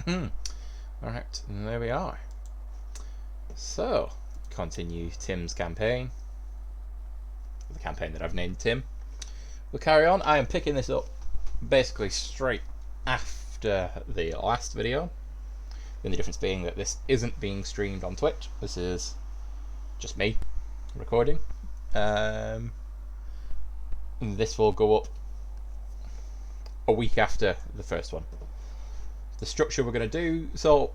Alright, and there we are. So, continue Tim's campaign. The campaign that I've named Tim. We'll carry on. I am picking this up basically straight after the last video. The only difference being that this isn't being streamed on Twitch. This is just me recording. This will go up a week after the first one. The structure we're going to do, so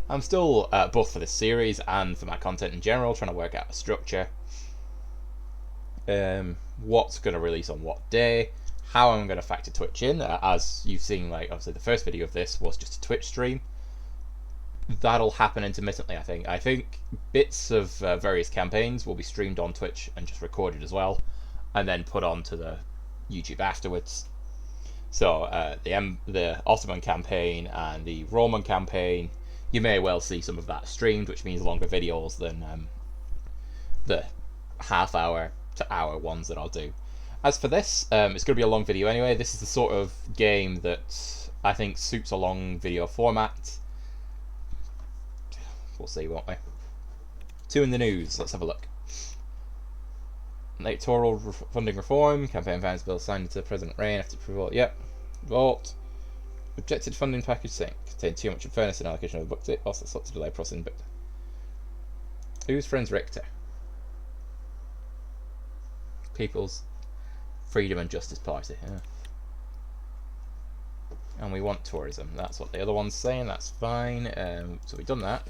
I'm still both for this series and for my content in general trying to work out a structure, what's going to release on what day, how I'm going to factor Twitch in. As you've seen, like obviously the first video of this was just a Twitch stream. That'll happen intermittently. I think bits of various campaigns will be streamed on Twitch and just recorded as well, and then put onto the YouTube afterwards. So the Ottoman campaign and the Roman campaign, you may well see some of that streamed, which means longer videos than the half-hour to hour ones that I'll do. As for this, it's going to be a long video anyway. This is the sort of game that I think suits a long video format. We'll see, won't we? 2 in the news. Let's have a look. Electoral funding reform. Campaign finance bill signed into President Rain after approval. Yep. Vote. Objected funding package sync. Contained too much unfairness in allocation of the budget. Also sought to delay processing. But who's Friends Richter? People's Freedom and Justice Party. Yeah. And we want tourism. That's what the other one's saying. That's fine. So we've done that.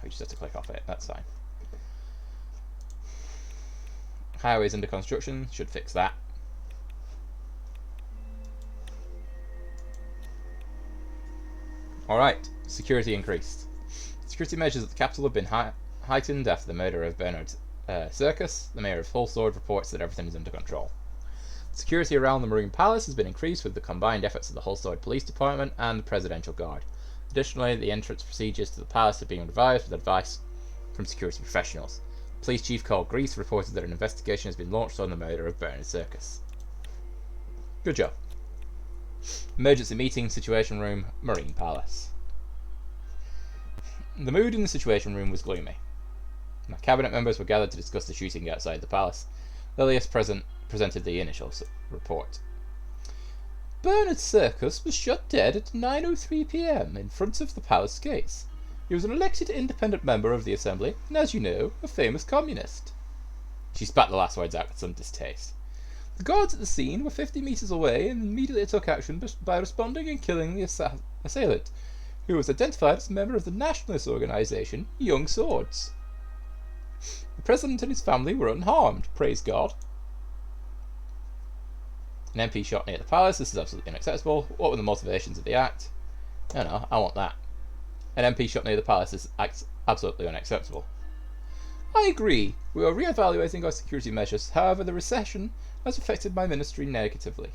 We just have to click off it, that's fine. Highways under construction, should fix that. Alright, security increased. Security measures at the capital have been heightened after the murder of Bernard Circus. The mayor of Fullsword reports that everything is under control. Security around the Marine Palace has been increased with the combined efforts of the Hullsword Police Department and the Presidential Guard. Additionally, the entrance procedures to the palace have been revised with advice from security professionals. Police Chief Carl Grease reported that an investigation has been launched on the murder of Bernard Circus. Good job. Emergency meeting, Situation Room, Marine Palace. The mood in the Situation Room was gloomy. My cabinet members were gathered to discuss the shooting outside the palace. Lilius presented the initial report. Bernard Circus was shot dead at 9:03 p.m. in front of the palace gates. He was an elected independent member of the assembly, and as you know, a famous communist. She spat the last words out with some distaste. The guards at the scene were 50 metres away and immediately took action by responding and killing the assailant, who was identified as a member of the nationalist organisation Young Swords. The president and his family were unharmed, praise God. An MP shot near the palace. This is absolutely unacceptable. What were the motivations of the act? No, I want that. An MP shot near the palace is absolutely unacceptable. I agree. We are re-evaluating our security measures. However, the recession has affected my ministry negatively.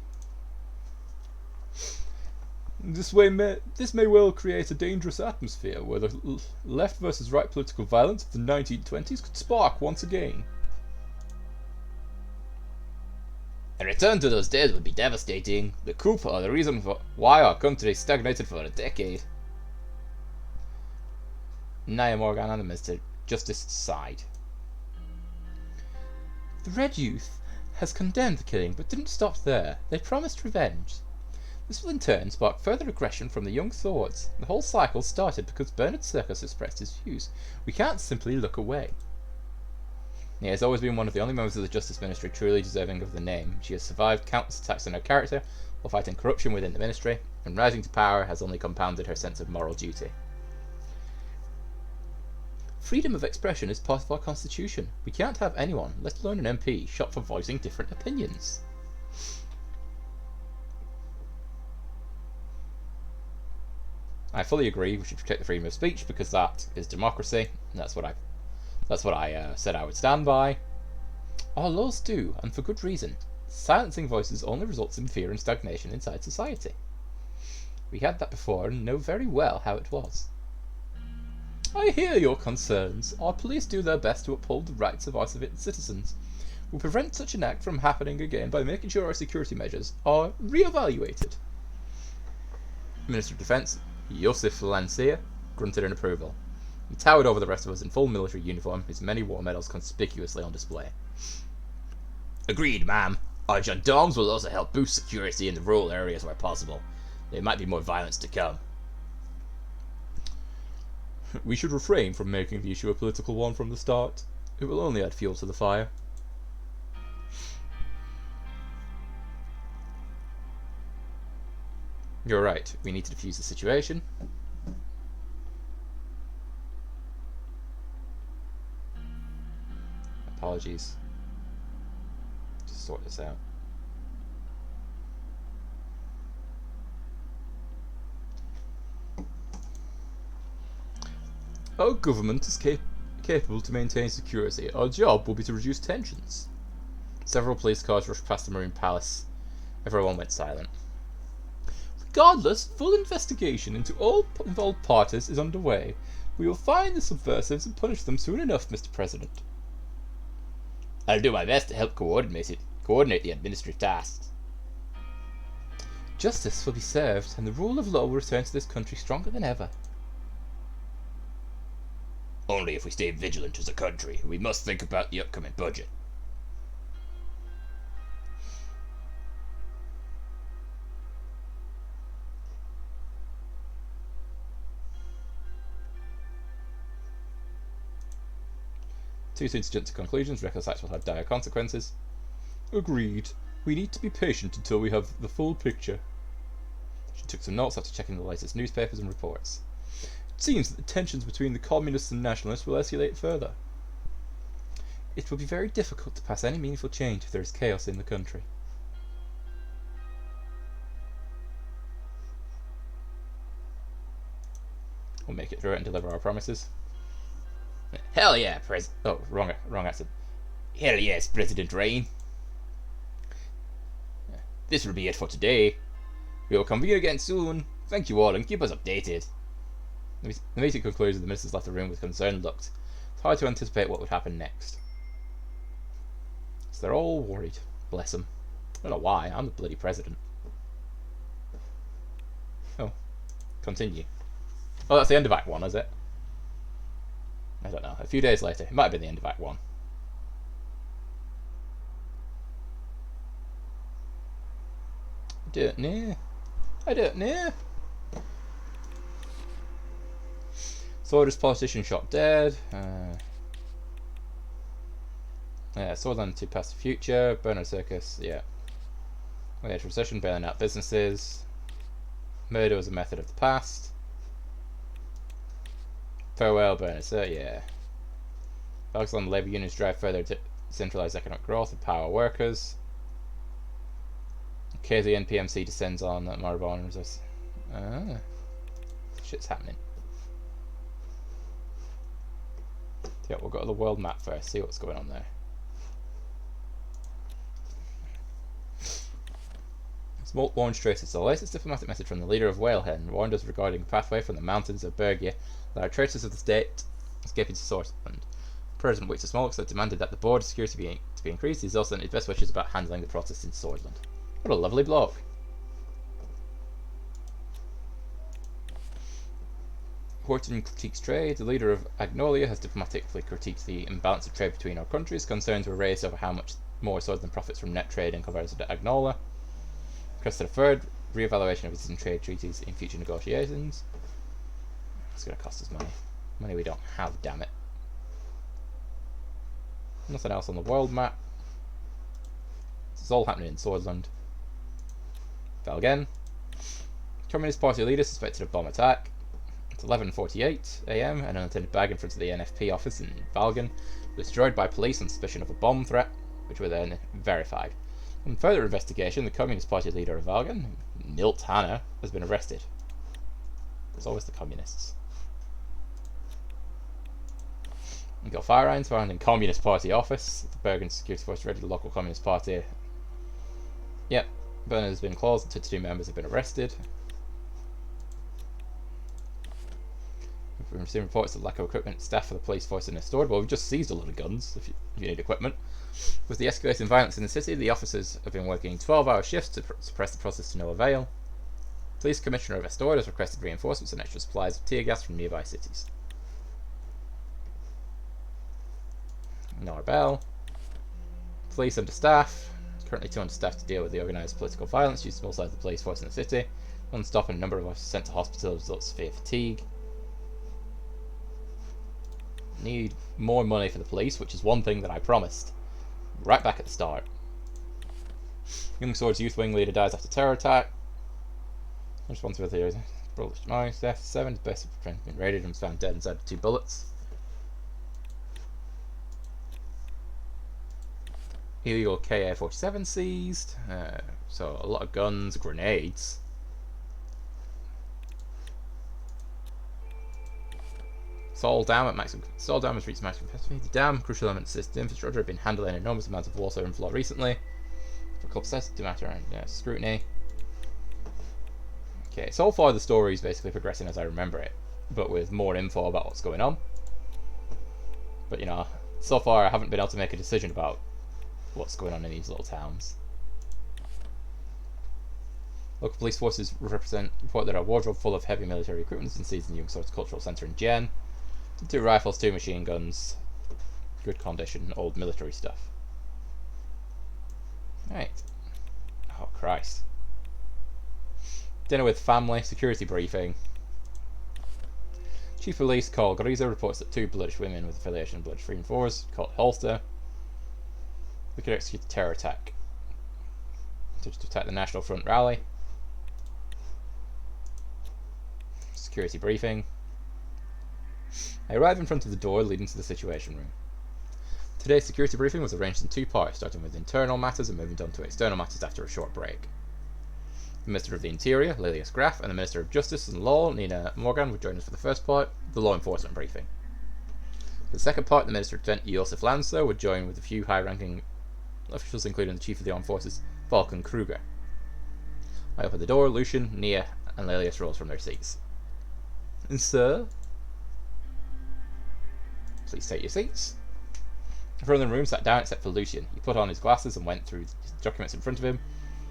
This may well create a dangerous atmosphere where the left versus right political violence of the 1920s could spark once again. A return to those days would be devastating. The coup are the reason for why our country stagnated for a decade. Nia Morgan and the Mr. Justice sighed. The Red Youth has condemned the killing, but didn't stop there. They promised revenge. This will in turn spark further aggression from the Young Swords. The whole cycle started because Bernard Circus expressed his views. We can't simply look away. Nia has always been one of the only members of the Justice Ministry truly deserving of the name. She has survived countless attacks on her character while fighting corruption within the ministry, and rising to power has only compounded her sense of moral duty. Freedom of expression is part of our constitution. We can't have anyone, let alone an MP, shot for voicing different opinions. I fully agree we should protect the freedom of speech because that is democracy, and that's what I said I would stand by. Our laws do, and for good reason. Silencing voices only results in fear and stagnation inside society. We had that before and know very well how it was. I hear your concerns. Our police do their best to uphold the rights of our citizens. We'll prevent such an act from happening again by making sure our security measures are re-evaluated. Minister of Defence, Josef Lancia, grunted in approval. He towered over the rest of us in full military uniform, his many war medals conspicuously on display. Agreed, ma'am. Our gendarmes will also help boost security in the rural areas where possible. There might be more violence to come. We should refrain from making the issue a political one from the start. It will only add fuel to the fire. You're right. We need to defuse the situation. Apologies. Just sort this out. Our government is capable to maintain security. Our job will be to reduce tensions. Several police cars rushed past the Marine Palace. Everyone went silent. Regardless, full investigation into all involved parties is underway. We will find the subversives and punish them soon enough, Mr. President. I'll do my best to help coordinate the administrative tasks. Justice will be served, and the rule of law will return to this country stronger than ever. Only if we stay vigilant as a country. We must think about the upcoming budget. Too soon to jump to conclusions. Reckless acts will have dire consequences. Agreed. We need to be patient until we have the full picture. She took some notes after checking the latest newspapers and reports. It seems that the tensions between the communists and nationalists will escalate further. It will be very difficult to pass any meaningful change if there is chaos in the country. We'll make it through it and deliver our promises. Hell yeah, Oh, wrong accent. Hell yes, President Rain. This will be it for today. We will convene again soon. Thank you all and keep us updated. The meeting concludes and the ministers left the room with concerned looks. It's hard to anticipate what would happen next. So they're all worried. Bless them. I don't know why. I'm the bloody president. Oh. Continue. Oh, that's the end of Act 1, is it? I don't know. A few days later. It might have been the end of Act 1. I don't know. Swordless politician shot dead. Yeah, Swordland to past the future. Bernard Circus, yeah. We had recession, bailing out businesses. Murder was a method of the past. Farewell, Bernard Circus, yeah. Focus on the labour unions drive further to centralise economic growth and power workers. KZN PMC descends on Maribor resource. Shit's happening. Yeah, we'll go to the world map first, see what's going on there. Smoke launch traces. The latest diplomatic message from the leader of Whalehead warned us regarding a pathway from the mountains of Bergia that are traces of the state escaping to Swordsland. President Wicks Smolks had demanded that the border security be increased. He's also sent his best wishes about handling the protests in Swordsland. What a lovely bloke. Horton critiques trade. The leader of Agnolia has diplomatically critiqued the imbalance of trade between our countries. Concerns were raised over how much more Swordsland profits from net trade in comparison to Agnola. Requested a third re-evaluation of existing trade treaties in future negotiations. It's going to cost us money. Money we don't have, damn it. Nothing else on the world map. This is all happening in Swordsland. Valgen. Communist Party leader suspected of bomb attack. It's 11:48 AM. An unattended bag in front of the NFP office in Valgen was destroyed by police on suspicion of a bomb threat, which were then verified. On further investigation, the Communist Party leader of Valgen, Nilt Hanna, has been arrested. There's always the communists. We got firearms found in Communist Party office. The Bergen Security Force ready the local Communist Party. Yep, Bernard has been closed and 22 members have been arrested. We've been receiving reports of lack of equipment and staff for the police force in Estonia. Well, we've just seized a lot of guns, if you need equipment. With the escalating violence in the city, the officers have been working 12-hour shifts to suppress the process to no avail. Police Commissioner of Estonia has requested reinforcements and extra supplies of tear gas from nearby cities. Norbel. Police understaff. Currently too understaffed to deal with the organised political violence used to multiply the police force in the city. Non-stop and a number of officers sent to hospital results severe fatigue. Need more money for the police, which is one thing that I promised. Right back at the start. Young Sword's youth wing leader dies after terror attack. Responsibility is British Mines. Death 7. Best friend been raided and was found dead inside of 2 bullets. Illegal KA-47 seized. So a lot of guns, grenades. Sol Dam at maximum. Sol Dam has reached maximum capacity. The dam, crucial element system infrastructure, have been handling enormous amounts of water inflow recently. For a couple of sets to matter around scrutiny. Okay, so far the story is basically progressing as I remember it, but with more info about what's going on. But you know, so far I haven't been able to make a decision about what's going on in these little towns. Local police forces report that a wardrobe full of heavy military equipment has been seized in the Young Swords Cultural Centre in Jen. 2 rifles, 2 machine guns, good condition, old military stuff. Right. Oh Christ. Dinner with family, security briefing. Chief of Police Carl Griza reports that 2 British women with affiliation with British Freedom Force, called Holster, we could execute a terror attack to attack the National Front rally. Security briefing. I arrive in front of the door leading to the Situation Room. Today's security briefing was arranged in 2 parts, starting with internal matters and moving on to external matters after a short break. The Minister of the Interior, Lilias Graf, and the Minister of Justice and Law, Nina Morgan, would join us for the first part, the law enforcement briefing. For the second part, the Minister of Defence, Josef Lanzo, would join with a few high-ranking officials, including the Chief of the Armed Forces, Falcon Kruger. I open the door, Lucian, Nia, and Lilias rose from their seats. And sir? Please take your seats. Everyone in the room sat down except for Lucian. He put on his glasses and went through the documents in front of him.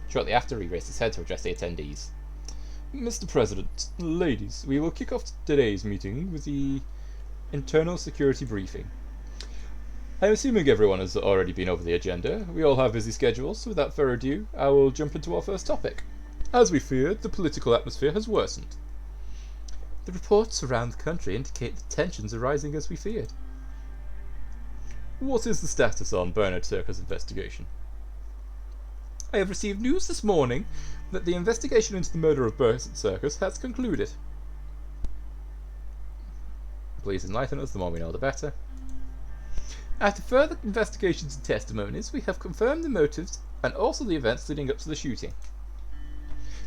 Shortly after, he raised his head to address the attendees. Mr. President, ladies, we will kick off today's meeting with the internal security briefing. I'm assuming everyone has already been over the agenda. We all have busy schedules, so without further ado, I will jump into our first topic. As we feared, the political atmosphere has worsened. The reports around the country indicate that tensions are rising as we feared. What is the status on Bernard Serka's investigation? I have received news this morning that the investigation into the murder of Bernard Serka has concluded. Please enlighten us, the more we know the better. After further investigations and testimonies, we have confirmed the motives and also the events leading up to the shooting.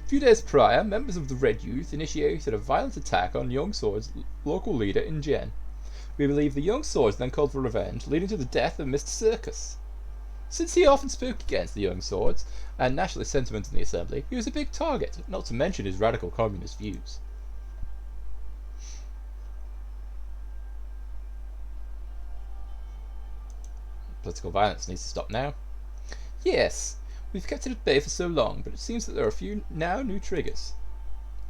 A few days prior, members of the Red Youth initiated a violent attack on Young Sword's local leader in Jen. We believe the Young Swords then called for revenge, leading to the death of Mr. Serkis. Since he often spoke against the Young Swords and nationalist sentiment in the Assembly, he was a big target, not to mention his radical communist views. Political violence needs to stop now. Yes, we've kept it at bay for so long, but it seems that there are a few new triggers.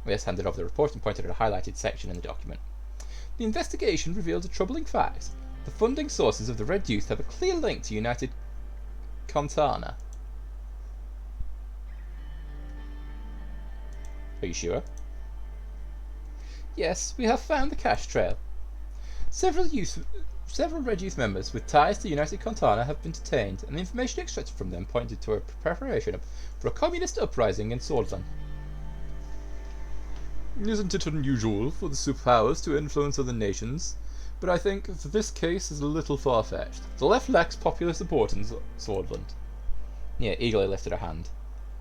Wes handed over the report and pointed at a highlighted section in the document. The investigation revealed a troubling fact. The funding sources of the Red Youth have a clear link to United Contana. Are you sure? Yes, we have found the cash trail. Several Red Youth members with ties to United Contana have been detained, and the information extracted from them pointed to a preparation for a communist uprising in Swordland. Isn't it unusual for the superpowers to influence other nations? But I think that this case is a little far-fetched. The left lacks popular support in Swordland. Nia eagerly lifted her hand.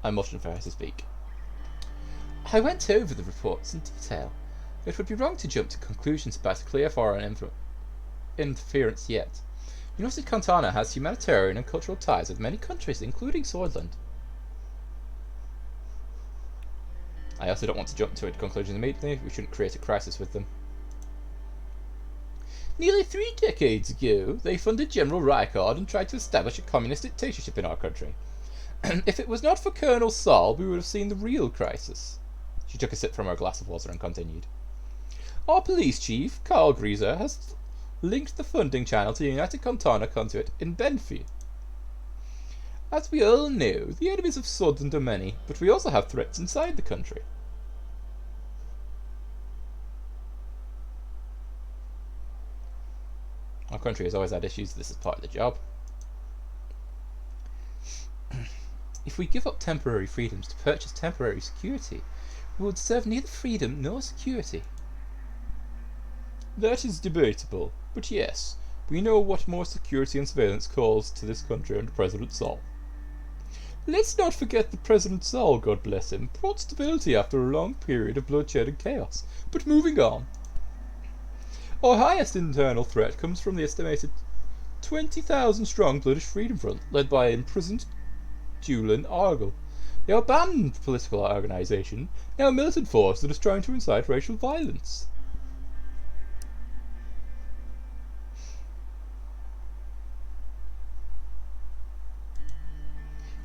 I motioned for her to speak. I went over the reports in detail. It would be wrong to jump to conclusions about a clear foreign interference yet. United Contana has humanitarian and cultural ties with many countries, including Swordland. I also don't want to jump to a conclusion immediately. We shouldn't create a crisis with them. Nearly 3 decades ago, they funded General Rykard and tried to establish a communist dictatorship in our country. If it was not for Colonel Saul, we would have seen the real crisis. She took a sip from her glass of water and continued. Our police chief, Carl Grieser, has linked the funding channel to the United Contana Consulate in Benfield. As we all know, the enemies of Sodden are many, but we also have threats inside the country. Our country has always had issues, this is part of the job. If we give up temporary freedoms to purchase temporary security, we would serve neither freedom nor security. That is debatable, but yes, we know what more security and surveillance calls to this country under President Saul. Let's not forget that President Saul, God bless him, brought stability after a long period of bloodshed and chaos. But moving on. Our highest internal threat comes from the estimated 20,000 strong British Freedom Front, led by imprisoned Julian Argyle. They are a banned political organisation, now a militant force that is trying to incite racial violence.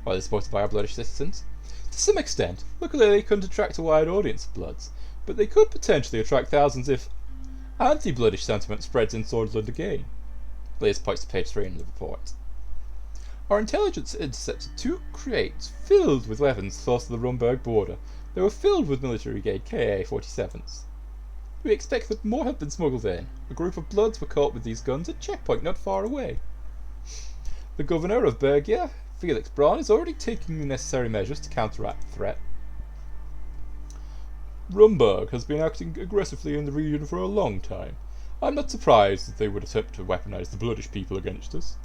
While they're supported by our British citizens, to some extent, luckily they couldn't attract a wide audience of Bloods, but they could potentially attract thousands if anti-Bloodish sentiment spreads in Swordsland again. Blaze points to page 3 in the report. Our intelligence intercepted 2 crates filled with weapons close to the Rumberg border. They were filled with military-grade KA-47s. We expect that more have been smuggled in. A group of Bloods were caught with these guns at a checkpoint not far away. The governor of Bergia, Felix Braun, is already taking the necessary measures to counteract the threat. Rumberg has been acting aggressively in the region for a long time. I'm not surprised that they would attempt to weaponize the Bloodish people against us.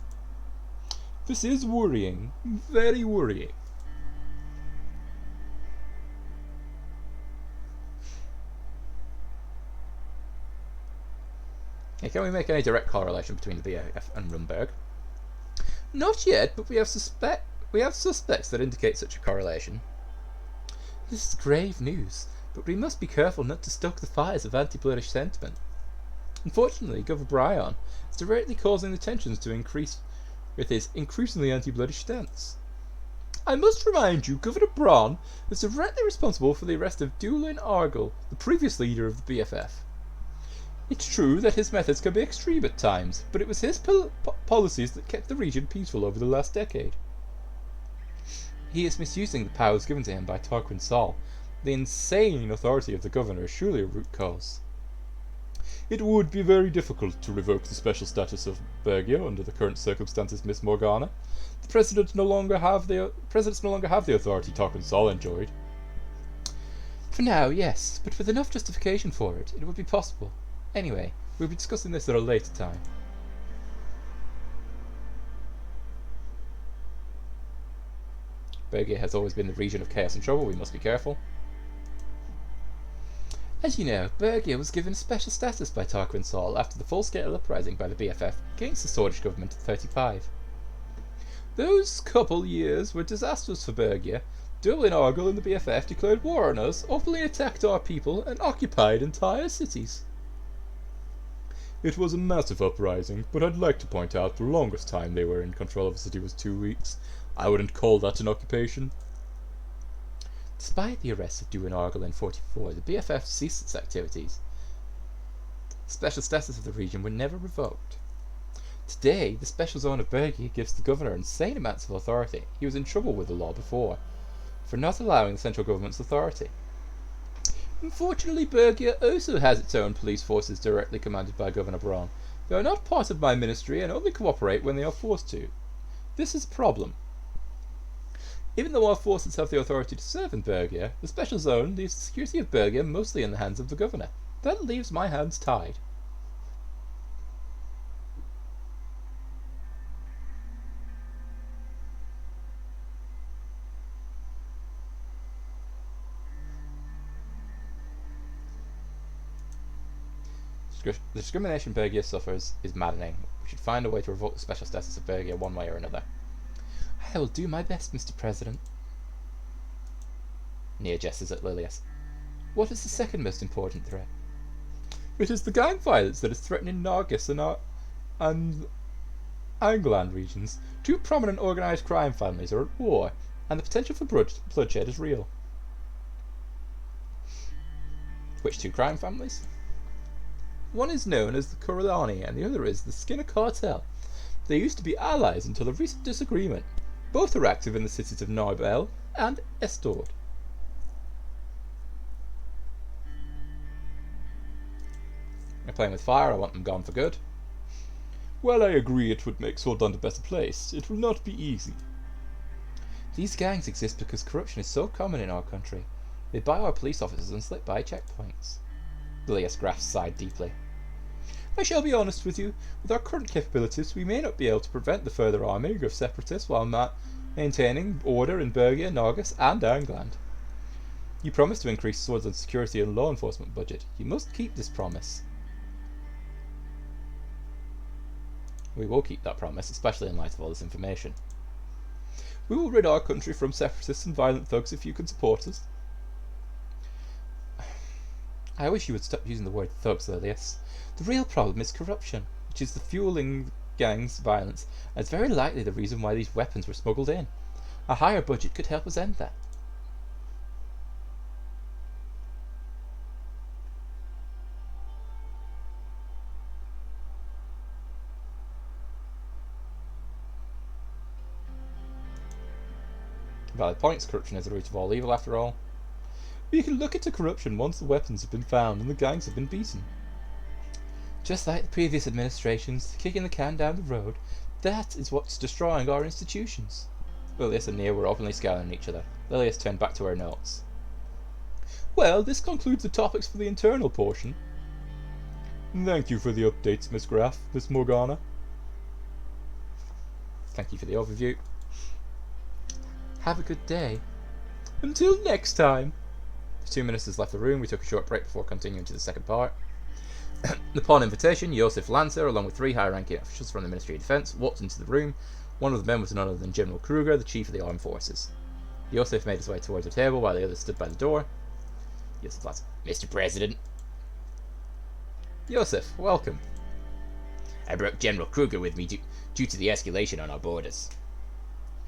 This is worrying, very worrying. Hey, can we make any direct correlation between the BAF and Rumberg? Not yet, but we have suspects that indicate such a correlation. This is grave news, but we must be careful not to stoke the fires of anti-British sentiment. Unfortunately, Governor Bryan is directly causing the tensions to increase with his increasingly anti-British stance. I must remind you, Governor Braun is directly responsible for the arrest of Julian Argyle, the previous leader of the BFF. It's true that his methods can be extreme at times, but it was his policies that kept the region peaceful over the last decade. He is misusing the powers given to him by Tarquin Saul. The insane authority of the governor is surely a root cause. It would be very difficult to revoke the special status of Bergia under the current circumstances, Miss Morgana. The presidents no longer have the authority Tarquin Saul enjoyed. For now, yes, but with enough justification for it, it would be possible. Anyway, we'll be discussing this at a later time. Bergia has always been the region of chaos and trouble, we must be careful. As you know, Bergia was given special status by Tarquin Saul after the full-scale uprising by the BFF against the Swordish government in 35. Those couple years were disastrous for Bergia. Julian Argyle and the BFF declared war on us, openly attacked our people, and occupied entire cities. It was a massive uprising, but I'd like to point out the longest time they were in control of a city was 2 weeks. I wouldn't call that an occupation. Despite the arrest of Julian Argyle in 44, the BFF ceased its activities. The special status of the region were never revoked. Today, the special zone of Bergia gives the governor insane amounts of authority. He was in trouble with the law before, for not allowing the central government's authority. Unfortunately, Bergia also has its own police forces directly commanded by Governor Braun. They are not part of my ministry and only cooperate when they are forced to. This is a problem. Even though our forces have the authority to serve in Bergia, the special zone leaves the security of Bergia mostly in the hands of the governor. That leaves my hands tied. The discrimination Bergia suffers is maddening. We should find a way to revoke the special status of Bergia one way or another. I will do my best, Mr. President. Nia gestures at Lilius. What is the second most important threat? It is the gang violence that is threatening Nargis and Angland regions. Two prominent organised crime families are at war, and the potential for bloodshed is real. Which two crime families? One is known as the Corleone, and the other is the Skinner Cartel. They used to be allies until a recent disagreement. Both are active in the cities of Narbel and Estord. They're playing with fire, I want them gone for good. Well, I agree it would make Swordland a better place. It will not be easy. These gangs exist because corruption is so common in our country. They buy our police officers and slip by checkpoints. Lilias Graff sighed deeply. I shall be honest with you. With our current capabilities, we may not be able to prevent the further arming of separatists while maintaining order in Bergia, Nargis, and Angland. You promised to increase Swordland's security and law enforcement budget. You must keep this promise. We will keep that promise, especially in light of all this information. We will rid our country from separatists and violent thugs if you can support us. I wish you would stop using the word thugs, Lilias. The real problem is corruption, which is the fueling gangs' violence, and it's very likely the reason why these weapons were smuggled in. A higher budget could help us end that. Valid points. Corruption is the root of all evil, after all. We can look into corruption once the weapons have been found and the gangs have been beaten. Just like the previous administrations, kicking the can down the road, that is what's destroying our institutions. Lilias and Nia were openly scowling at each other. Lilias turned back to her notes. Well, this concludes the topics for the internal portion. Thank you for the updates, Miss Graff, Miss Morgana. Thank you for the overview. Have a good day. Until next time. The 2 ministers left the room. We took a short break before continuing to the second part. Upon invitation, Josef Lancer, along with 3 high-ranking officials from the Ministry of Defence, walked into the room. One of the men was none other than General Kruger, the Chief of the Armed Forces. Josef made his way towards the table while the others stood by the door. Josef Lancer. Mr. President. Josef, welcome. I brought General Kruger with me due to the escalation on our borders.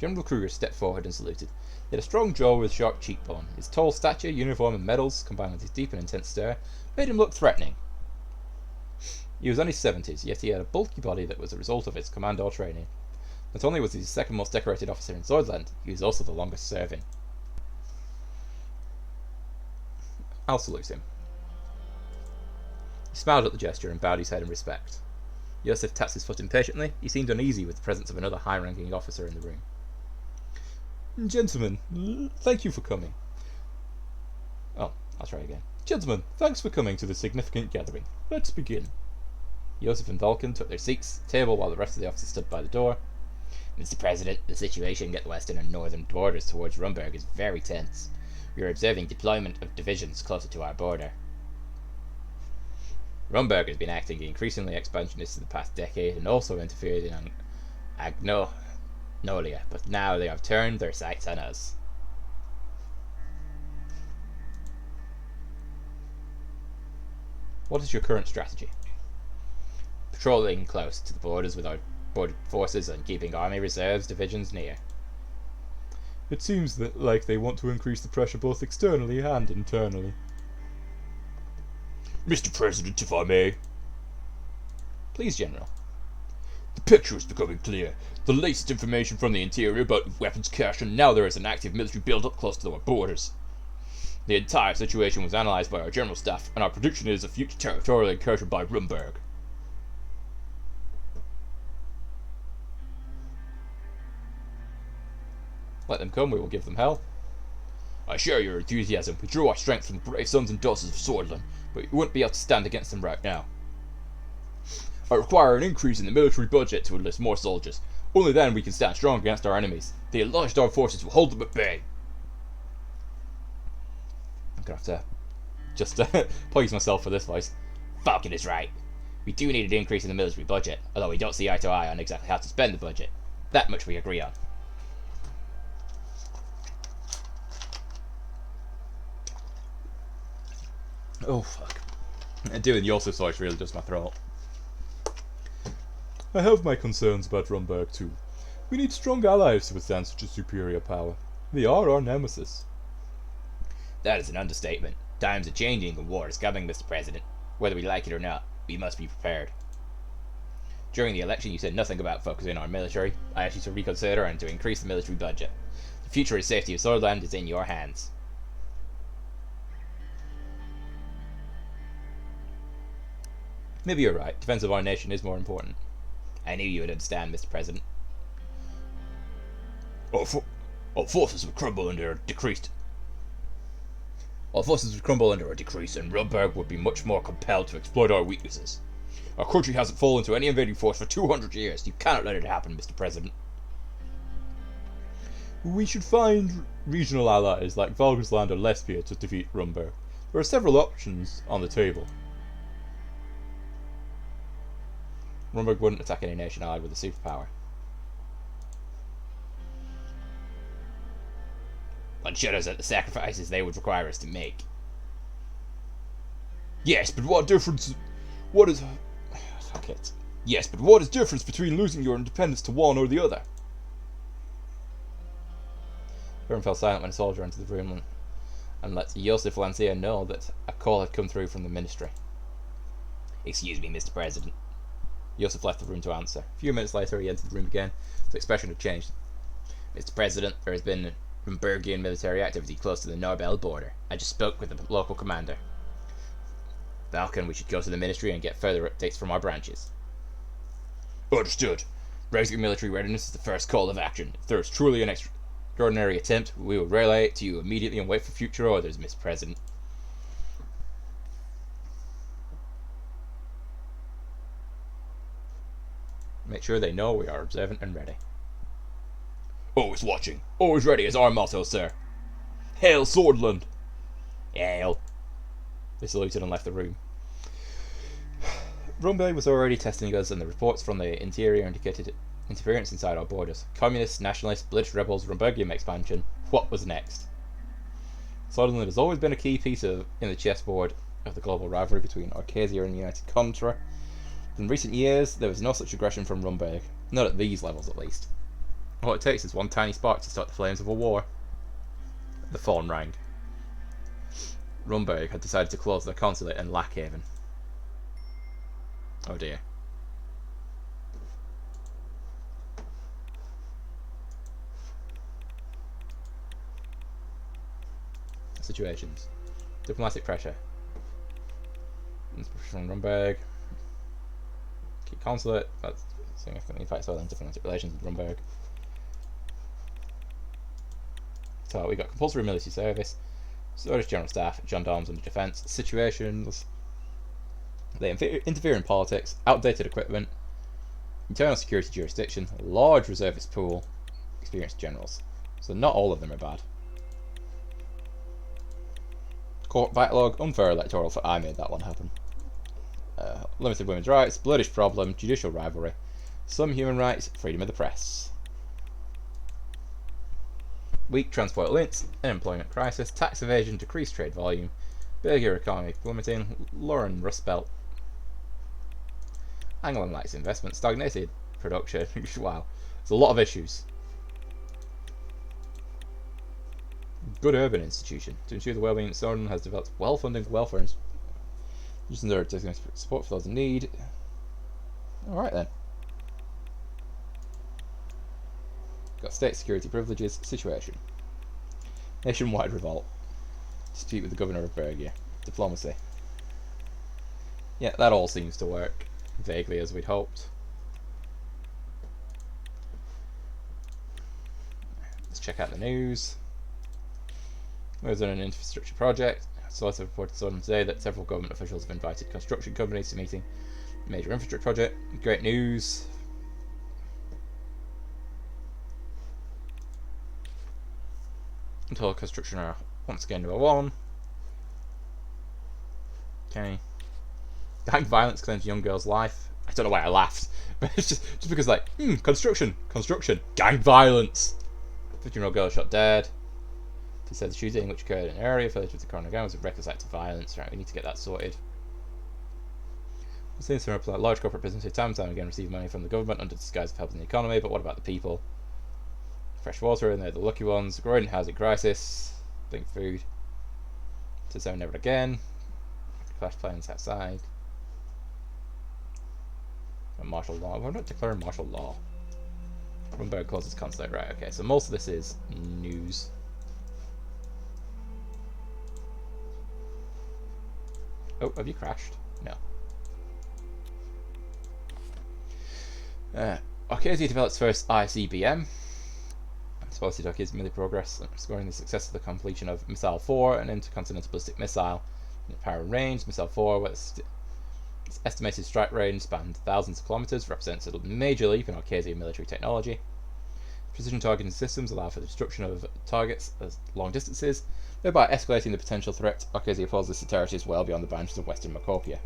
General Kruger stepped forward and saluted. He had a strong jaw with sharp cheekbone. His tall stature, uniform, and medals, combined with his deep and intense stare, made him look threatening. He was in his 70s, yet he had a bulky body that was a result of his commando training. Not only was he the second most decorated officer in Swordland, he was also the longest serving. I'll salute him. He smiled at the gesture and bowed his head in respect. Josef tapped his foot impatiently. He seemed uneasy with the presence of another high-ranking officer in the room. Gentlemen, thank you for coming. Oh, I'll try again. Gentlemen, thanks for coming to this significant gathering. Let's begin. Josef and Vulcan took their seats at the table while the rest of the officers stood by the door. Mr. President, the situation at the western and northern borders towards Rumberg is very tense. We are observing deployment of divisions closer to our border. Rumberg has been acting increasingly expansionist in the past decade and also interfered in Agnolia, but now they have turned their sights on us. What is your current strategy? Patrolling close to the borders with our border forces and keeping army reserves divisions near. It seems like they want to increase the pressure both externally and internally. Mr. President, if I may. Please, General. The picture is becoming clear. The latest information from the interior about weapons cache, and now there is an active military build-up close to our borders. The entire situation was analysed by our general staff, and our prediction is a future territorial incursion by Rumberg. Let them come, we will give them hell. I share your enthusiasm. We drew our strength from the brave sons and daughters of Swordland, but we wouldn't be able to stand against them right now. I require an increase in the military budget to enlist more soldiers. Only then we can stand strong against our enemies. The enlarged armed forces will hold them at bay. I'm gonna have to just poise myself for this voice. Falcon is right. We do need an increase in the military budget, although we don't see eye to eye on exactly how to spend the budget. That much we agree on. Oh fuck. And doing Yosef's voice really does my throat. I have my concerns about Rumberg too. We need strong allies to withstand such a superior power. They are our nemesis. That is an understatement. Times are changing and war is coming, Mr. President. Whether we like it or not, we must be prepared. During the election, you said nothing about focusing on our military. I asked you to reconsider and to increase the military budget. The future and safety of Swordsland is in your hands. Maybe you're right. Defense of our nation is more important. I knew you would understand, Mr. President. Our forces would crumble under a decrease. Our forces would crumble under a decrease, and Rumberg would be much more compelled to exploit our weaknesses. Our country hasn't fallen to any invading force for 200 years. You cannot let it happen, Mr. President. We should find regional allies like Valgersland or Lesbia to defeat Rumberg. There are several options on the table. Rumberg wouldn't attack any nation allied with a superpower. One shudders at the sacrifices they would require us to make. Yes, but what difference... What is... Fuck it. Yes, but what is the difference between losing your independence to one or the other? Everyone fell silent when a soldier entered the room and let Josef Lancia know that a call had come through from the ministry. Excuse me, Mr. President. Josef left the room to answer. A few minutes later, he entered the room again. His expression had changed. Mr. President, there has been Rumbergian military activity close to the Norbel border. I just spoke with the local commander. Falcon, we should go to the ministry and get further updates from our branches. Understood. Raising military readiness is the first call of action. If there is truly an extraordinary attempt, we will relay it to you immediately and wait for future orders, Mr. President. Make sure they know we are observant and ready. Always watching, always ready is our motto, sir. Hail Swordland! Hail. They saluted and left the room. Rumberg was already testing us, and the reports from the interior indicated interference inside our borders. Communists, nationalists, British rebels, Rumbergian expansion. What was next? Swordland has always been a key piece in the chessboard of the global rivalry between Arcadia and the United Contra. In recent years, there was no such aggression from Rumberg. Not at these levels, at least. All it takes is one tiny spark to start the flames of a war. The phone rang. Rumberg had decided to close their consulate in Lackhaven. Oh dear. Situations. Diplomatic pressure. From Rumberg. Key consulate. That's significantly impacts on diplomatic relations with Rumberg. So we got compulsory military service, Swedish General Staff, gendarmes under defence, situations. They interfere in politics, outdated equipment, internal security jurisdiction, large reservist pool, experienced generals. So not all of them are bad. Court backlog, unfair electoral, for I made that one happen. Limited women's rights, bloodish problem, judicial rivalry, some human rights, freedom of the press. Weak transport links, unemployment crisis, tax evasion, decreased trade volume, bigger economy plummeting, Lauren Rust Belt, Angling lacks investment, stagnated production. Wow, there's a lot of issues. Good urban institution. To ensure the well-being of Suzerain has developed well-funded welfare using their support for those in need. Alright then. Got state security privileges, situation. Nationwide revolt. Dispute with the governor of Bergia. Diplomacy. Yeah, that all seems to work. Vaguely as we'd hoped. Let's check out the news. There's an infrastructure project. Sources have reported on today that several government officials have invited construction companies to meeting a major infrastructure project. Great news. Until construction are once again number one. Okay. Gang violence claims young girl's life. I don't know why I laughed, but it's just because like, construction, gang violence. 15-year-old girl shot dead. He said the shooting, which occurred in an area affiliated with the coroner gang, was a reckless act of violence. Right, we need to get that sorted. Seems to reply large corporate businesses time and time again receive money from the government under the disguise of helping the economy, but what about the people? Fresh water, and they're the lucky ones. Growing housing crisis. Big food. Suzerain never again. Clash plans outside. And martial law. We're not declaring martial law. Rumberg closes consulate. Right, okay, so most of this is news. Oh, have you crashed? No. Arcadia develops first ICBM. This policy doc is merely progress, scoring the success of the completion of Missile 4, an intercontinental ballistic missile. In power and range, Missile 4, its estimated strike range spanned thousands of kilometers, represents a major leap in Arcadia military technology. Precision targeting systems allow for the destruction of targets at long distances, thereby escalating the potential threat. Arcadia poses to territories well beyond the boundaries of western Macopia.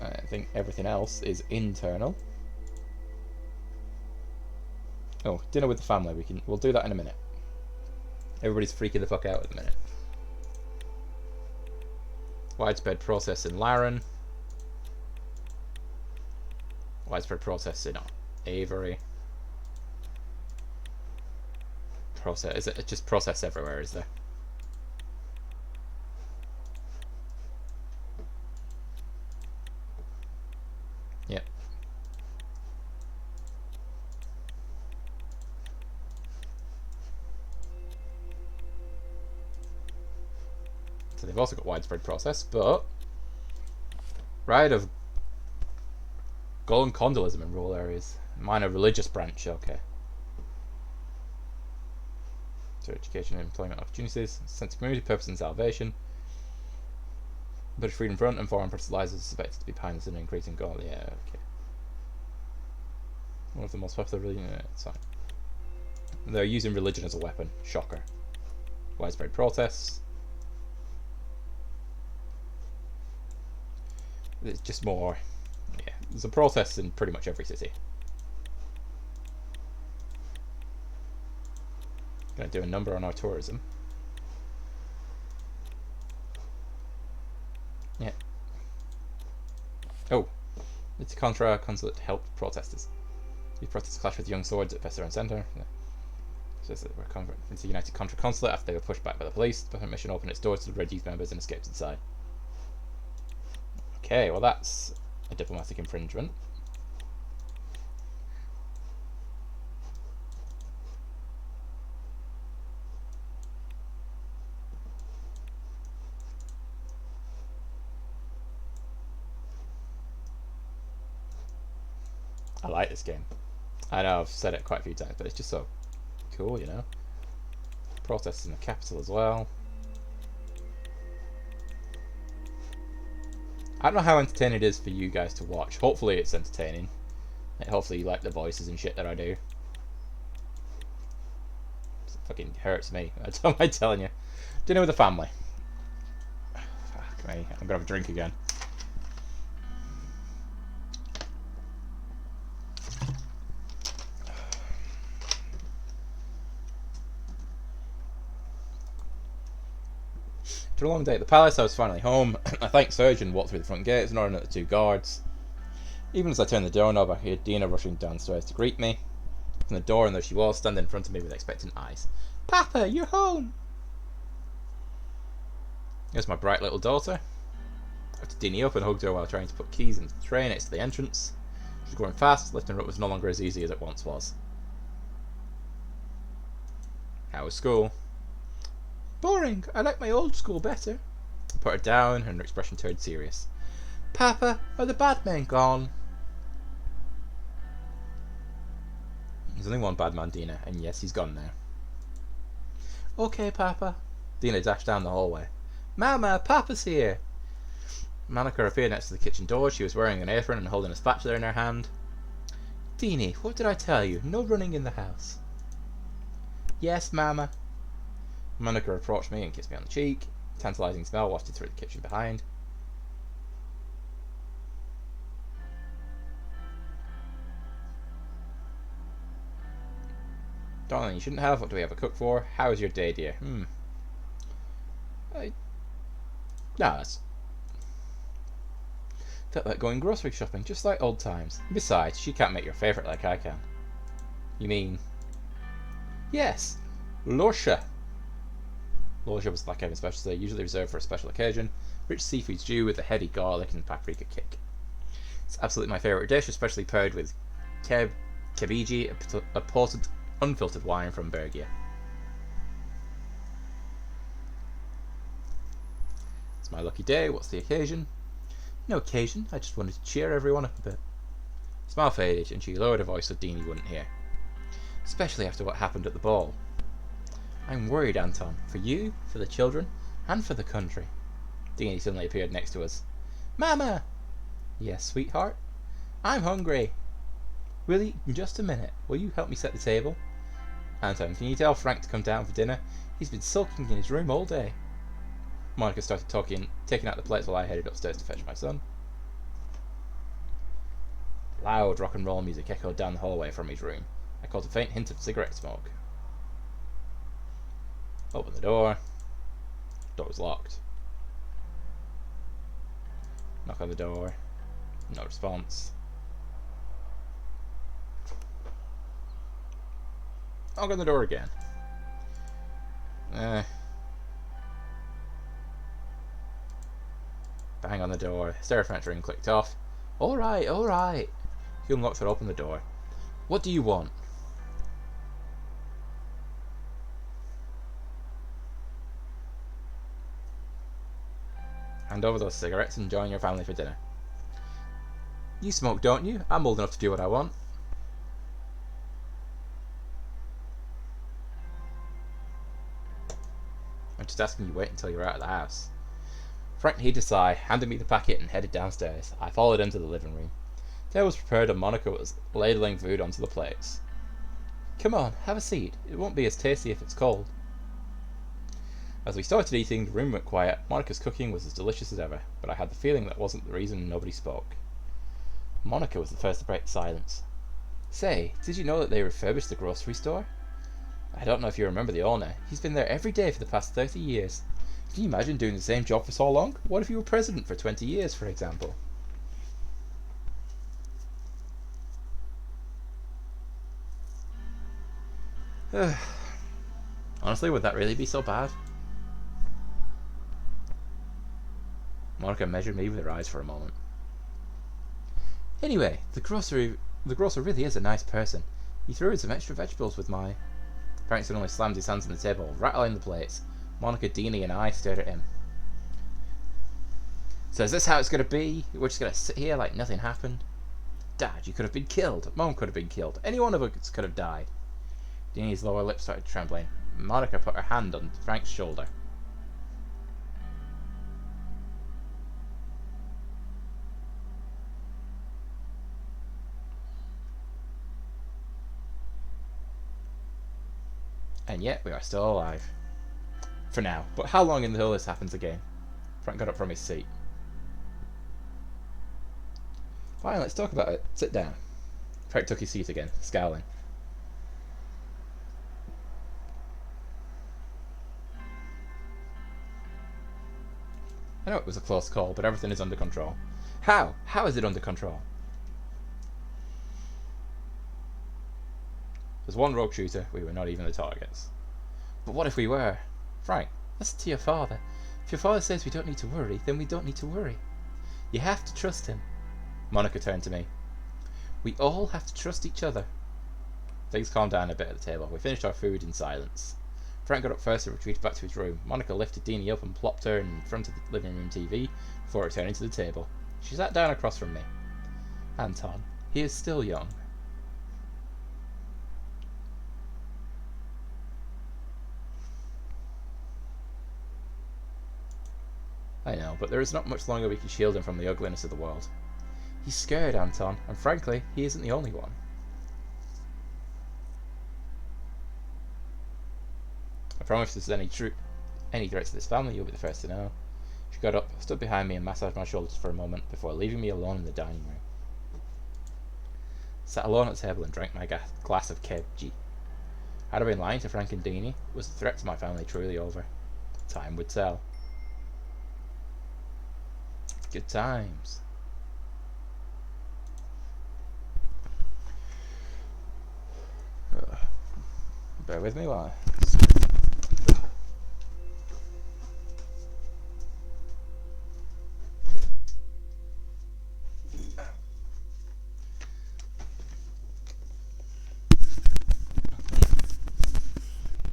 I think everything else is internal. Oh, dinner with the family. We'll do that in a minute. Everybody's freaking the fuck out at the minute. Widespread process in Laren. Widespread process in Avery. Process. Is it just process everywhere, is there? Yep. So they've also got widespread process, but right of Golan condolism in rural areas. Minor religious branch, okay. So education and employment opportunities, sense of community, purpose and salvation. British Freedom Front and foreign Protestant allies are suspected to be behind this and increasing goal. Yeah, okay. One of the most popular religion. It's fine. They're using religion as a weapon. Shocker. Widespread protests. It's just more. Yeah, there's a protest in pretty much every city. Gonna do a number on our tourism. Yeah. Oh, it's Contra consulate to help protesters. These protests clash with young swords at Suzerain Center. Yeah. Says that we're converted into the United Contra consulate after they were pushed back by the police. The mission opened its doors to the Red Youth members and escaped inside. Okay, well that's a diplomatic infringement. I like this game. I know I've said it quite a few times, but it's just so cool, you know. Protests in the capital as well. I don't know how entertaining it is for you guys to watch. Hopefully it's entertaining. Hopefully you like the voices and shit that I do. It fucking hurts me. I don't mind telling you. Dinner with the family. Fuck me. I'm gonna have a drink again. After a long day at the palace, I was finally home. I thanked Serge and walked through the front gates, nodding at the two guards. Even as I turned the doorknob, I heard Dina rushing downstairs to greet me. From the door, and there she was, standing in front of me with expectant eyes. Papa, you're home! Here's my bright little daughter. I lifted Dina up and hugged her while trying to put keys into the tray next to the entrance. She was growing fast, lifting her up was no longer as easy as it once was. How was school? Boring. I like my old school better. I put her down and her expression turned serious. Papa, are the bad men gone? There's only one bad man, Dina, and yes, he's gone now. Okay, Papa. Dina dashed down the hallway. Mama, Papa's here. Monica appeared next to the kitchen door. She was wearing an apron and holding a spatula in her hand. Deanie, what did I tell you? No running in the house. Yes, Mama. Monica approached me and kissed me on the cheek. A tantalising smell wafted through the kitchen behind. Darling, you shouldn't have. What do we have a cook for? How is your day, dear? No, that's felt like going grocery shopping, just like old times. Besides, she can't make your favourite like I can. You mean? Yes, Lorsha. Lorsha was Black Heaven's specialty, usually reserved for a special occasion. Rich seafood stew with a heady garlic and paprika kick. It's absolutely my favourite dish, especially paired with kebiji, a ported, unfiltered wine from Bergia. It's my lucky day. What's the occasion? No occasion. I just wanted to cheer everyone up a bit. Smile faded, and she lowered her voice so Deanie wouldn't hear. Especially after what happened at the ball. I'm worried, Anton. For you, for the children, and for the country. Deanie suddenly appeared next to us. Mama! Yes, sweetheart? I'm hungry. We'll eat in just a minute. Will you help me set the table? Anton, can you tell Frank to come down for dinner? He's been sulking in his room all day. Monica started taking out the plates while I headed upstairs to fetch my son. Loud rock and roll music echoed down the hallway from his room. I caught a faint hint of cigarette smoke. Opened the door. Door was locked. Knock on the door. No response. Knock on the door again. Bang on the door. Stereo ring clicked off. Alright, alright. He unlocked and opened the door. What do you want? Hand over those cigarettes and join your family for dinner. You smoke, don't you? I'm old enough to do what I want. I'm just asking you wait until you're out of the house. Frank heaved a sigh, handed me the packet and headed downstairs. I followed him to the living room. Dinner was prepared and Monica was ladling food onto the plates. Come on, have a seat. It won't be as tasty if it's cold. As we started eating, the room went quiet. Monica's cooking was as delicious as ever, but I had the feeling that wasn't the reason nobody spoke. Monica was the first to break the silence. Say, did you know that they refurbished the grocery store? I don't know if you remember the owner. He's been there every day for the past 30 years. Can you imagine doing the same job for so long? What if you were president for 20 years, for example? Honestly, would that really be so bad? Monica measured me with her eyes for a moment. Anyway, the grocer really is a nice person. He threw in some extra vegetables with my... Frank suddenly slammed his hands on the table, rattling the plates. Monica, Deanie and I stared at him. So is this how it's going to be? We're just going to sit here like nothing happened? Dad, you could have been killed. Mom could have been killed. Any one of us could have died. Deanie's lower lip started trembling. Monica put her hand on Frank's shoulder. And yet we are still alive. For now. But how long until this happens again? Frank got up from his seat. Fine, let's talk about it. Sit down. Frank took his seat again, scowling. I know it was a close call, but everything is under control. How? How is it under control? There's one rogue shooter, we were not even the targets. But what if we were? Frank, listen to your father. If your father says we don't need to worry, then we don't need to worry. You have to trust him. Monica turned to me. We all have to trust each other. Things calmed down a bit at the table. We finished our food in silence. Frank got up first and retreated back to his room. Monica lifted Deanie up and plopped her in front of the living room TV before returning to the table. She sat down across from me. Anton, he is still young. I know, but there is not much longer we can shield him from the ugliness of the world. He's scared, Anton, and frankly, he isn't the only one. I promise if there's any threats to this family, you'll be the first to know. She got up, stood behind me and massaged my shoulders for a moment before leaving me alone in the dining room. Sat alone at the table and drank my glass of kebji. Had I been lying to Frank and Deanie? Was the threat to my family truly over? Time would tell. Good times. Bear with me while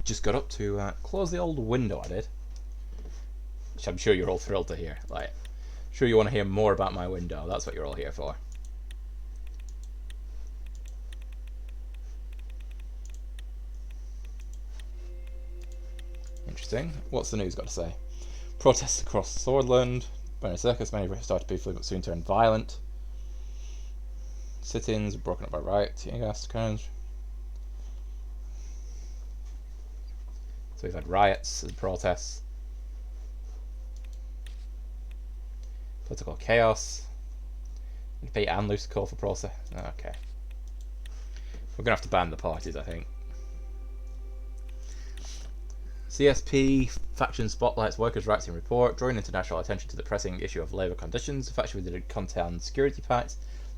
just got up to close the old window I did, which I'm sure you're all thrilled to hear. Like, I'm sure you want to hear more about my window. That's what you're all here for. Interesting. What's the news got to say? Protests across Swordland. Burning circus. Many started peacefully but soon turned violent. Sit-ins broken up by riots. Tear gas guns. So we've had riots and protests. Political chaos. Debate and loose call for process. Okay. We're going to have to ban the parties, I think. CSP faction spotlights workers' rights in report, drawing international attention to the pressing issue of labour conditions. The faction within the Content Security Pact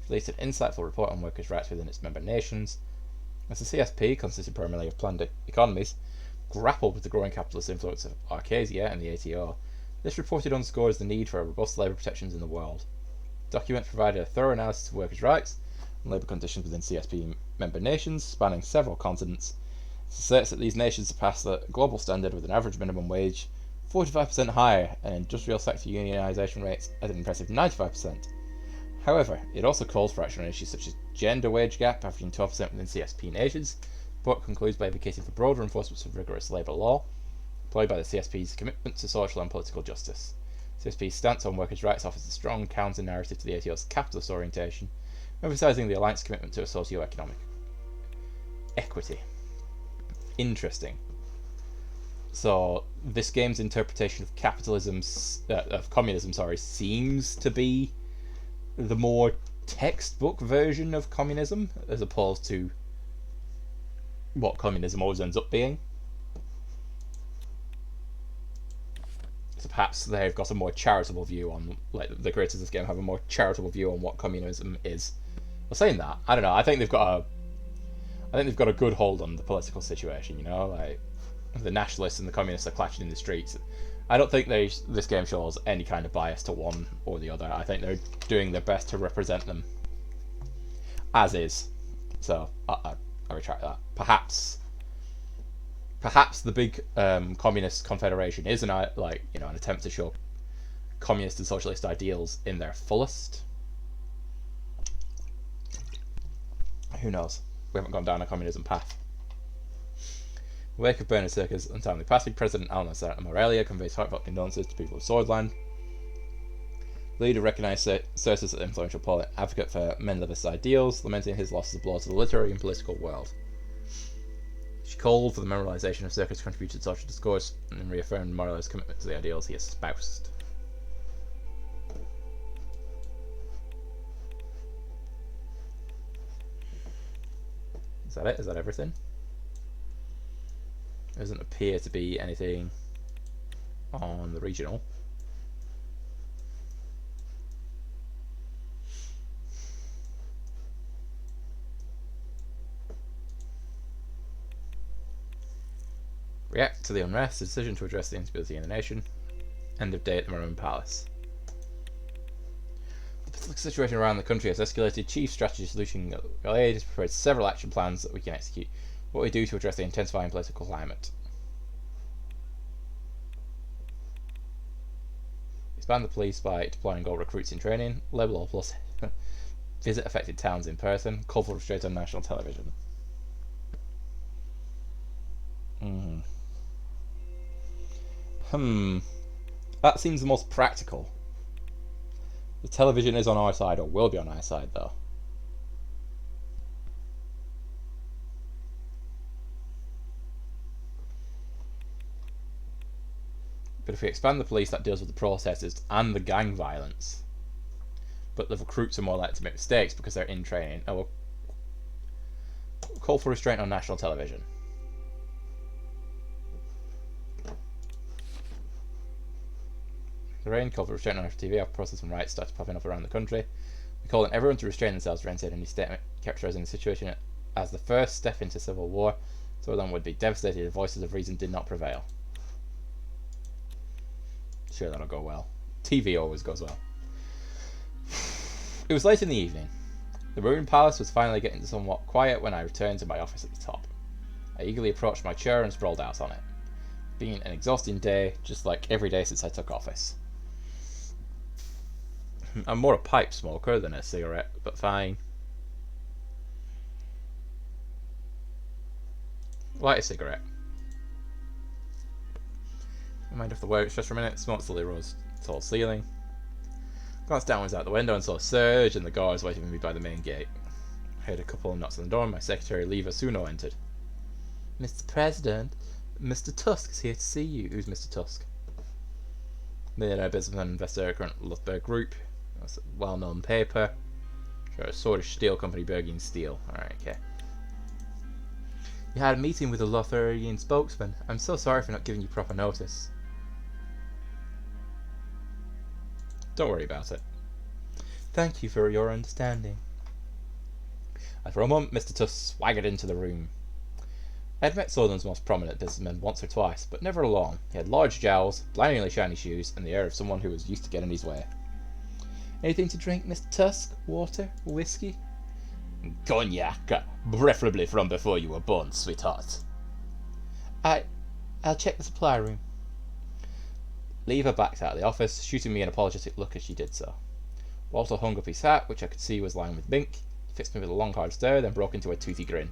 released an insightful report on workers' rights within its member nations. As the CSP, consisting primarily of planned economies, grappled with the growing capitalist influence of Arcasia and the ATO, this report underscores the need for robust labour protections in the world. The document provided a thorough analysis of workers' rights and labour conditions within CSP member nations, spanning several continents. It asserts that these nations surpass the global standard with an average minimum wage 45% higher and industrial sector unionisation rates at an impressive 95%. However, it also calls for action on issues such as gender wage gap averaging 12% within CSP nations. The report concludes by advocating for broader enforcement of rigorous labour law, employed by the CSP's commitment to social and political justice. CSP's stance on workers' rights offers a strong counter-narrative to the ATO's capitalist orientation, emphasising the alliance's commitment to a socio-economic equity. Interesting. So this game's interpretation of communism, seems to be the more textbook version of communism, as opposed to what communism always ends up being. So perhaps they've got a more charitable view on, like, the creators of this game have a more charitable view on what communism is. Well, saying that, I don't know. I think they've got a good hold on the political situation. You know, like the nationalists and the communists are clashing in the streets. I don't think this game shows any kind of bias to one or the other. I think they're doing their best to represent them as is. So I retract that. Perhaps the big communist confederation is an attempt to show communist and socialist ideals in their fullest. Who knows? We haven't gone down a communism path. In the wake of Bernard Circa's untimely passing, President Alna Morelia conveys heartfelt condolences to people of Swordland. The leader recognised Circe as an influential poet, advocate for Menlevith's ideals, lamenting his loss as a blow to the literary and political world. She called for the memorialisation of Circa's contributed social discourse and reaffirmed Morello's commitment to the ideals he espoused. Is that it? Is that everything? There doesn't appear to be anything on the regional. React to the unrest, a decision to address the instability in the nation. End of day at the Maroon Palace. The political situation around the country has escalated. Chief Strategist Lucian Gallade has prepared several action plans that we can execute. What we do to address the intensifying political climate. Expand the police by deploying all recruits in training. Level all plus. Visit affected towns in person. Call for restraint on national television. That seems the most practical. The television is on our side, or will be on our side, though. But if we expand the police, that deals with the processes and the gang violence. But the recruits are more likely to make mistakes because they're in training. Oh, we'll call for restraint on national television. The rain called for restraining on TV after protests and riots started popping up around the country. We call on everyone to restrain themselves, Ren said in his statement, characterising the situation as the first step into civil war. Sutherland would be devastated if voices of reason did not prevail. Sure, that'll go well. TV always goes well. It was late in the evening. The Maroon Palace was finally getting somewhat quiet when I returned to my office at the top. I eagerly approached my chair and sprawled out on it. Been an exhausting day, just like every day since I took office. I'm more a pipe smoker than a cigarette, but fine. Light a cigarette. I mind off the work just for a minute, smoke slowly rose to the tall ceiling. Glanced downwards out the window and saw Serge and the guards waiting for me by the main gate. I heard a couple of knocks on the door and my secretary Leva Suno entered. Mr. President, Mr. Tusk is here to see you. Who's Mr. Tusk? Millionaire businessman investor, current Luthberg Group. That's a well-known paper. Sure, a Swedish steel company, Bergin Steel. Alright, okay. You had a meeting with the Lothlorien spokesman. I'm so sorry for not giving you proper notice. Don't worry about it. Thank you for your understanding. And for a moment, Mr. Tusk swaggered into the room. I had met Sutherland's most prominent businessmen once or twice, but never alone. He had large jowls, blindingly shiny shoes, and the air of someone who was used to getting his way. Anything to drink, Mr. Tusk? Water? Whiskey? Cognac, preferably from before you were born, sweetheart. I'll check the supply room. Leva backed out of the office, shooting me an apologetic look as she did so. Walter hung up his hat, which I could see was lined with ink. He fixed me with a long hard stare, then broke into a toothy grin.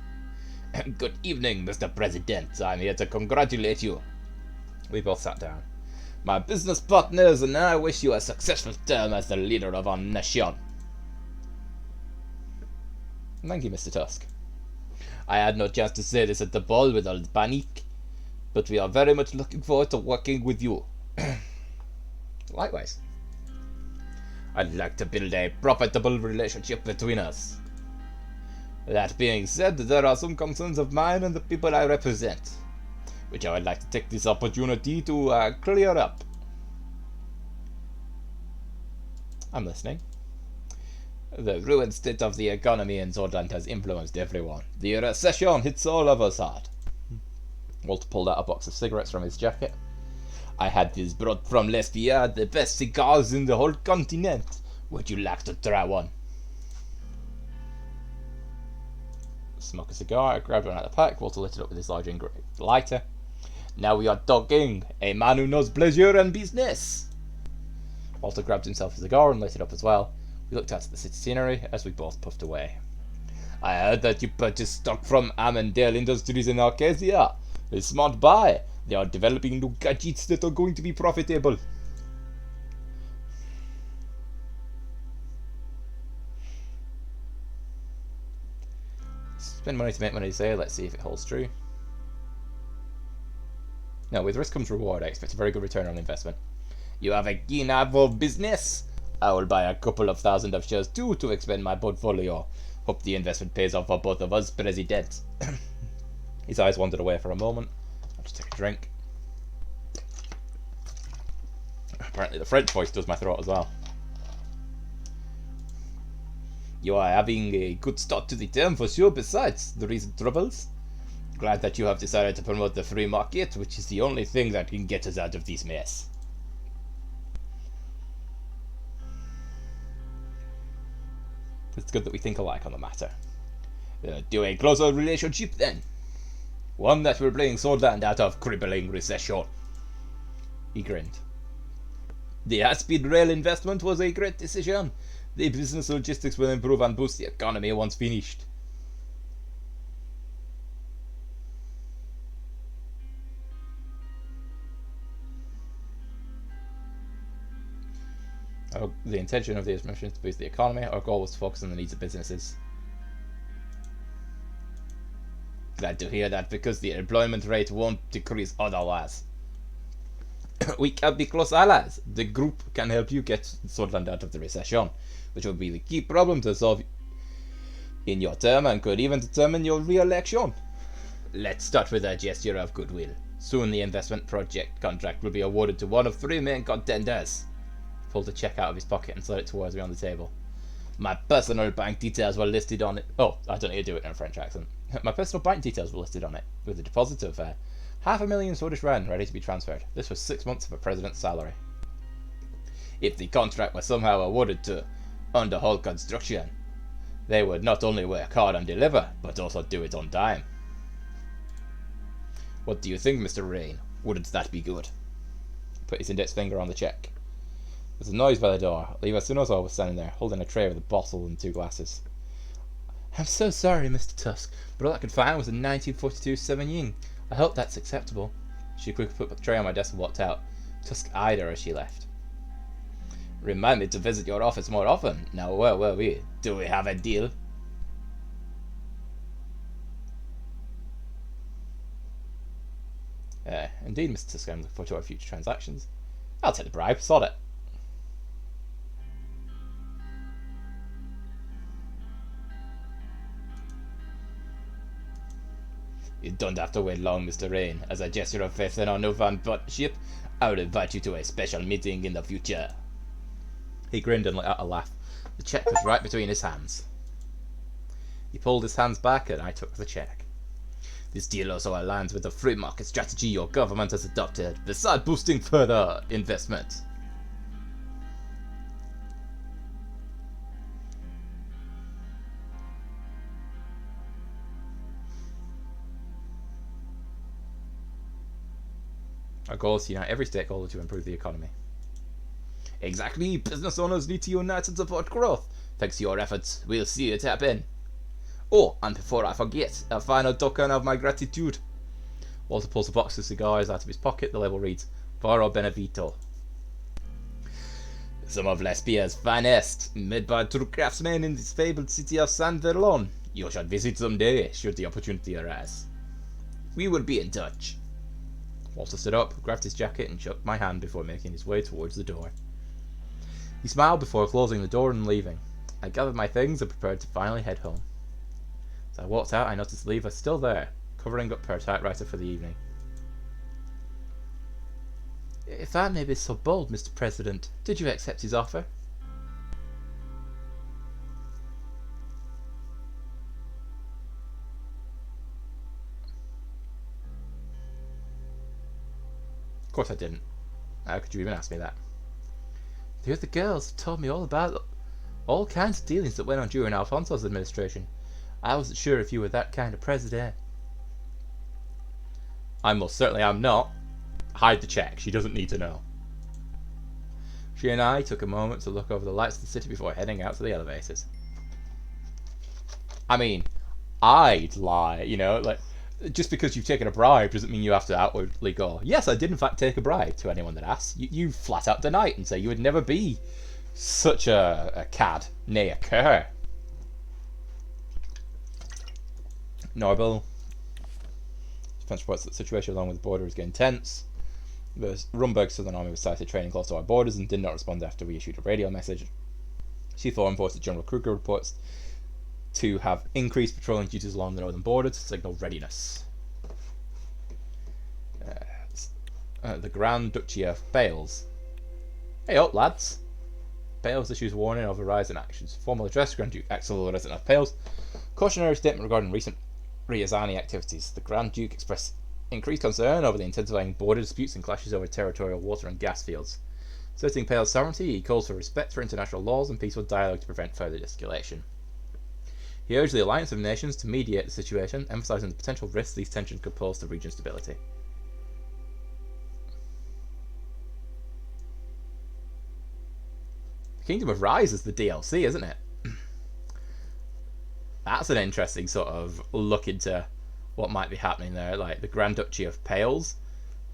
Good evening, Mr. President. I'm here to congratulate you. We both sat down. My business partners and I wish you a successful term as the leader of our nation. Thank you, Mr. Tusk. I had no chance to say this at the ball with all the panic, but we are very much looking forward to working with you. Likewise. I'd like to build a profitable relationship between us. That being said, there are some concerns of mine and the people I represent, which I would like to take this opportunity to clear up. I'm listening. The ruined state of the economy in Zordland has influenced everyone. The recession hits all of us hard. Walter pulled out a box of cigarettes from his jacket. I had these brought from Lesbia, the best cigars in the whole continent. Would you like to try one? Smoke a cigar. I grabbed one out of the pack. Walter lit it up with his large lighter. Now we are talking. A man who knows pleasure and business. Walter grabbed himself a cigar and lit it up as well. We looked out at the city scenery as we both puffed away. I heard that you purchased stock from Amendale Industries in Arcadia. A smart buy. They are developing new gadgets that are going to be profitable. Spend money to make money, say. Let's see if it holds true. No, with risk comes reward. I expect a very good return on investment. You have a keen eye for business. I will buy a couple of thousand of shares too to expand my portfolio. Hope the investment pays off for both of us, President. His eyes wandered away for a moment. I'll just take a drink. Apparently the French voice does my throat as well. You are having a good start to the term for sure, besides the recent troubles. Glad that you have decided to promote the free market, which is the only thing that can get us out of this mess. It's good that we think alike on the matter. Do a closer relationship then. One that will bring Swordland out of crippling recession. He grinned. The high-speed rail investment was a great decision. The business logistics will improve and boost the economy once finished. The intention of the mission is to boost the economy. Our goal was to focus on the needs of businesses. Glad to hear that, because the employment rate won't decrease otherwise. We can be close allies. The group can help you get Swordland out of the recession, which will be the key problem to solve in your term and could even determine your re-election. Let's start with a gesture of goodwill. Soon the investment project contract will be awarded to one of 3 main contenders. pulled a check out of his pocket and slid it towards me on the table. My personal bank details were listed on it. Oh, I don't need to do it in a French accent. My personal bank details were listed on it, with a deposit of 500,000 Swedish rand ready to be transferred. This was 6 months of a president's salary. If the contract was somehow awarded to Underhold Construction, they would not only work hard and deliver, but also do it on time. What do you think, Mr. Rain? Wouldn't that be good? Put his index finger on the check. There's a noise by the door. Levi Sunozo was standing there, holding a tray with a bottle and 2 glasses. I'm so sorry, Mr. Tusk, but all I could find was a 1942 Suzerain. I hope that's acceptable. She quickly put the tray on my desk and walked out. Tusk eyed her as she left. Remind me to visit your office more often. Now, where were we? Do we have a deal? Indeed, Mr. Tusk, I'm looking forward to our future transactions. I'll take the bribe, sod it. You don't have to wait long, Mr. Rain. As a gesture of faith in our newfound partnership, I will invite you to a special meeting in the future. He grinned and let out a laugh. The check was right between his hands. He pulled his hands back and I took the check. This deal also aligns with the free market strategy your government has adopted, besides boosting further investment. Our goal is to unite every stakeholder to improve the economy. Exactly, business owners need to unite and support growth. Thanks to your efforts, we'll see it happen. Oh, and before I forget, a final token of my gratitude. Walter pulls a box of cigars out of his pocket. The label reads, Faro Benevito. Some of Lespia's finest, made by true craftsmen in this fabled city of San Verlon. You should visit someday, should the opportunity arise. We will be in touch. Walter stood up, grabbed his jacket and shook my hand before making his way towards the door. He smiled before closing the door and leaving. I gathered my things and prepared to finally head home. As I walked out, I noticed Levi still there, covering up her typewriter for the evening. If I may be so bold, Mr. President, did you accept his offer? Of course I didn't. How could you even ask me that? The other girls told me all about all kinds of dealings that went on during Alfonso's administration. I wasn't sure if you were that kind of president. I most certainly am not. Hide the check. She doesn't need to know. She and I took a moment to look over the lights of the city before heading out to the elevators. I mean, I'd lie, you know, like, just because you've taken a bribe doesn't mean you have to outwardly go, yes, I did in fact take a bribe, to anyone that asks. You flat out deny it and say you would never be such a cad, nay, a cur. Norbel. Defense reports that the situation along with the border is getting tense. The Rumberg Southern Army was sighted training close to our borders and did not respond after we issued a radio message. C4 reports that General Kruger reports to have increased patrolling duties along the northern border to signal readiness. The Grand Duchy of Bales. Hey up, lads! Bales issues warning of a rise in actions. Formal address, Grand Duke Axel, resident of Bales. Cautionary statement regarding recent Riazani activities. The Grand Duke expressed increased concern over the intensifying border disputes and clashes over territorial water and gas fields. Asserting Bales' sovereignty, he calls for respect for international laws and peaceful dialogue to prevent further escalation. He urged the Alliance of Nations to mediate the situation, emphasising the potential risks these tensions could pose to region stability. The Kingdom of Rise is the DLC, isn't it? That's an interesting sort of look into what might be happening there. Like the Grand Duchy of Pales,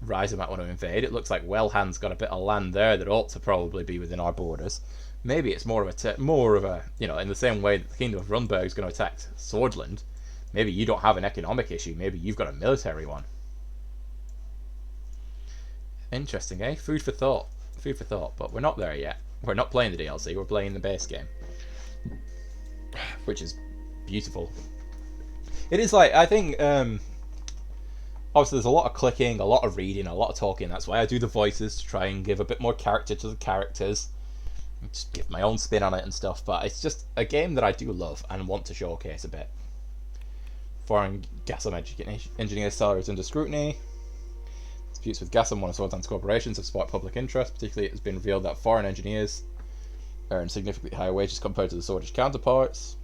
Rise might want to invade. It looks like Wellhand's got a bit of land there that ought to probably be within our borders. Maybe it's more of a you know, in the same way that the Kingdom of Runberg is going to attack Swordland. Maybe you don't have an economic issue. Maybe you've got a military one. Interesting, eh? Food for thought. Food for thought. But we're not there yet. We're not playing the DLC. We're playing the base game, which is beautiful. It is like, I think, obviously there's a lot of clicking, a lot of reading, a lot of talking. That's why I do the voices, to try and give a bit more character to the characters. just give my own spin on it and stuff, but it's just a game that I do love and want to showcase a bit. Foreign Gasum engineers' salaries under scrutiny. Disputes with Gasum, one of Swordan's corporations, have sparked public interest. Particularly, it has been revealed that foreign engineers earn significantly higher wages compared to the Swordish counterparts.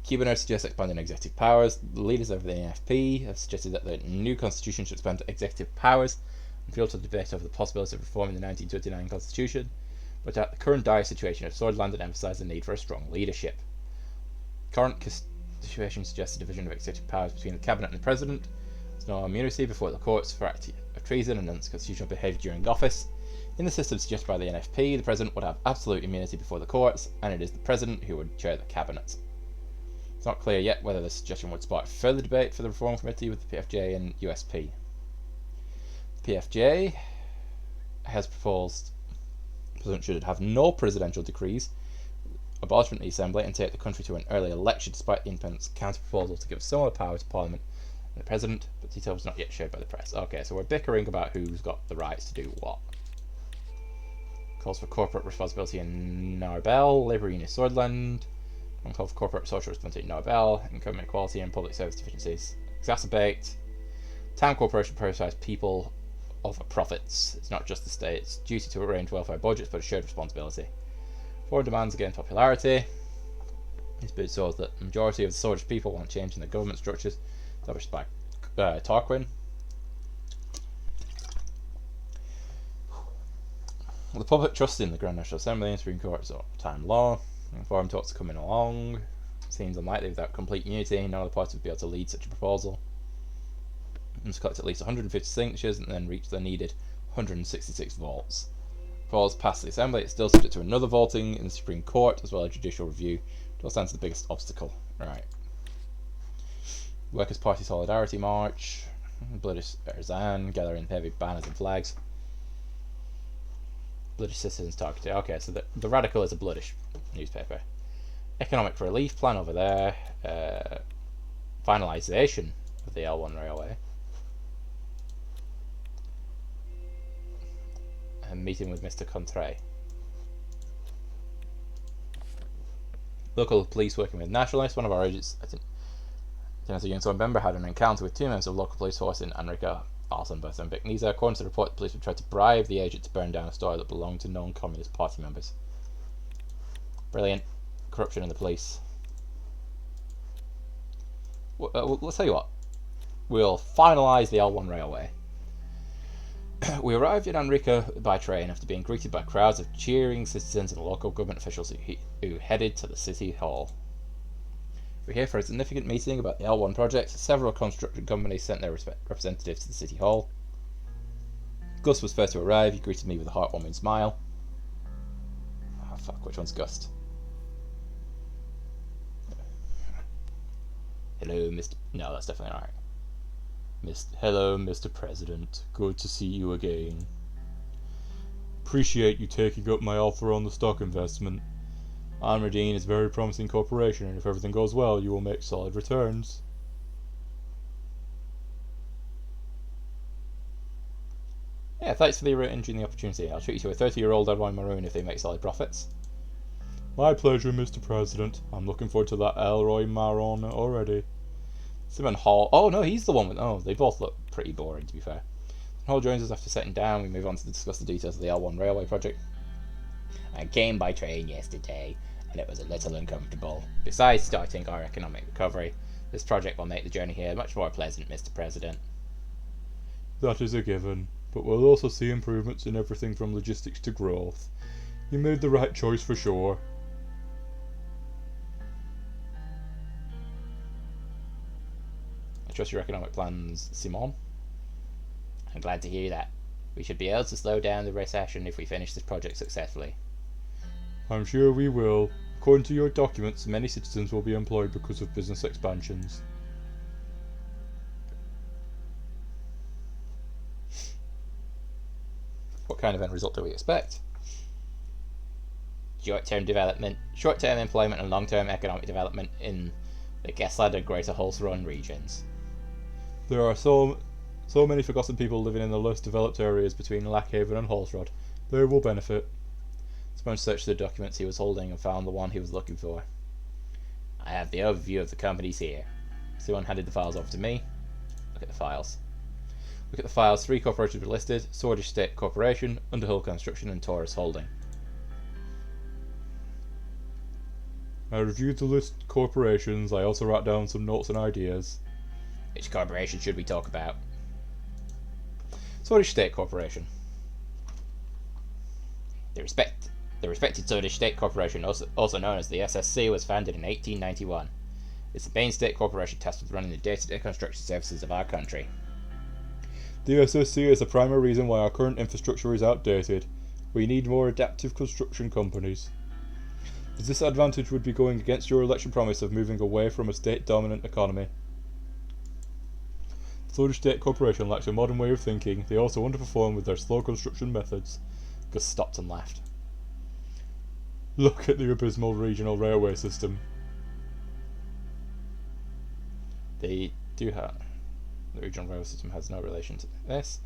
Cubaner suggests expanding executive powers. The leaders of the NFP have suggested that the new constitution should expand executive powers and fuel to the debate over the possibility of reforming the 1929 constitution, but at the current dire situation of Swordland and emphasise the need for a strong leadership. Current situation suggests a division of executive powers between the cabinet and the president. There's no immunity before the courts for act of treason and unconstitutional behaviour during office. In the system suggested by the NFP, the president would have absolute immunity before the courts, and it is the president who would chair the cabinet. It's not clear yet whether this suggestion would spark further debate for the Reform Committee with the PFJ and USP. The PFJ has proposed the president should have no presidential decrees, abolishment of the Assembly, and take the country to an early election, despite the independent's counter-proposal to give similar power to Parliament and the President, but details was not yet shared by the press. Okay, so we're bickering about who's got the rights to do what. Calls for corporate responsibility in Narbel, Labour Union Swordland, and call for corporate social responsibility in Narbel, income inequality and public service deficiencies exacerbate. Town corporation prioritise people over profits. It's not just the state's duty to arrange welfare budgets, but a shared responsibility. Foreign demands again popularity. This bit shows that the majority of the Swordish people want change in the government structures established by Tarquin. The public trust in the Grand National Assembly and Supreme Court is time law. Foreign talks are coming along. Seems unlikely without complete unity. None of the parties would be able to lead such a proposal. We must collect at least 150 signatures and then reach the needed 166 votes. Proposal passed the Assembly. It's still subject to another voting in the Supreme Court as well as judicial review. It all stands the biggest obstacle. Right. Workers' Party Solidarity March. Bloody Suzerain, gathering heavy banners and flags. Bloodish citizens targeted. Okay, so the Radical is a bloodish newspaper. Economic relief plan over there. Finalisation of the L1 railway. A meeting with Mr. Contre. Local police working with nationalists. One of our agents, I think as a young member, had an encounter with two members of local police force in Enrica, also in Mozambique. According to the report, the police would try to bribe the agent to burn down a store that belonged to known Communist Party members. Brilliant. Corruption in the police. Let's tell you what. We'll finalise the L1 railway. We arrived in Enrica by train after being greeted by crowds of cheering citizens and local government officials who headed to the city hall. We're here for a significant meeting about the L1 project. Several construction companies sent their representatives to the city hall. Gus was first to arrive. He greeted me with a heartwarming smile. Oh fuck, which one's Gus? Hello, Mr. No, that's definitely alright. Hello, Mr. President. Good to see you again. Appreciate you taking up my offer on the stock investment. Almerdine is a very promising corporation, and if everything goes well, you will make solid returns. Yeah, thanks for the arranging the opportunity. I'll treat you to a 30-year-old Edwine Maroon if they make solid profits. My pleasure, Mr. President. I'm looking forward to that Elroy Maron already. Simon Hall. Oh no, he's the one with. Oh, they both look pretty boring, to be fair. Hall joins us after sitting down. We move on to discuss the details of the L1 railway project. I came by train yesterday, and it was a little uncomfortable. Besides starting our economic recovery, this project will make the journey here much more pleasant, Mr. President. That is a given, but we'll also see improvements in everything from logistics to growth. You made the right choice for sure. I trust your economic plans, Simon. I'm glad to hear that. We should be able to slow down the recession if we finish this project successfully. I'm sure we will. According to your documents, many citizens will be employed because of business expansions. What kind of end result do we expect? Short-term employment and long-term economic development in the Geslad and Greater Holsrun regions. There are so many forgotten people living in the less developed areas between Lackhaven and Holsrod. They will benefit. Simone searched the documents he was holding and found the one he was looking for. I have the overview of the companies here. Simone handed the files over to me. Look at the files. Look at the files. 3 corporations were listed: Swordfish State Corporation, Underhill Construction, and Taurus Holding. I reviewed the list of corporations. I also wrote down some notes and ideas. Which corporation should we talk about? Swordfish State Corporation. The respected Swedish State Corporation, also known as the SSC, was founded in 1891. It's the main state corporation tasked with running the day-to-day construction services of our country. The SSC is the primary reason why our current infrastructure is outdated. We need more adaptive construction companies. The disadvantage would be going against your election promise of moving away from a state-dominant economy. The Swedish State Corporation lacks a modern way of thinking. They also underperform with their slow construction methods. Gus stopped and laughed. Look at the abysmal regional railway system. They do have... The regional railway system has no relation to this.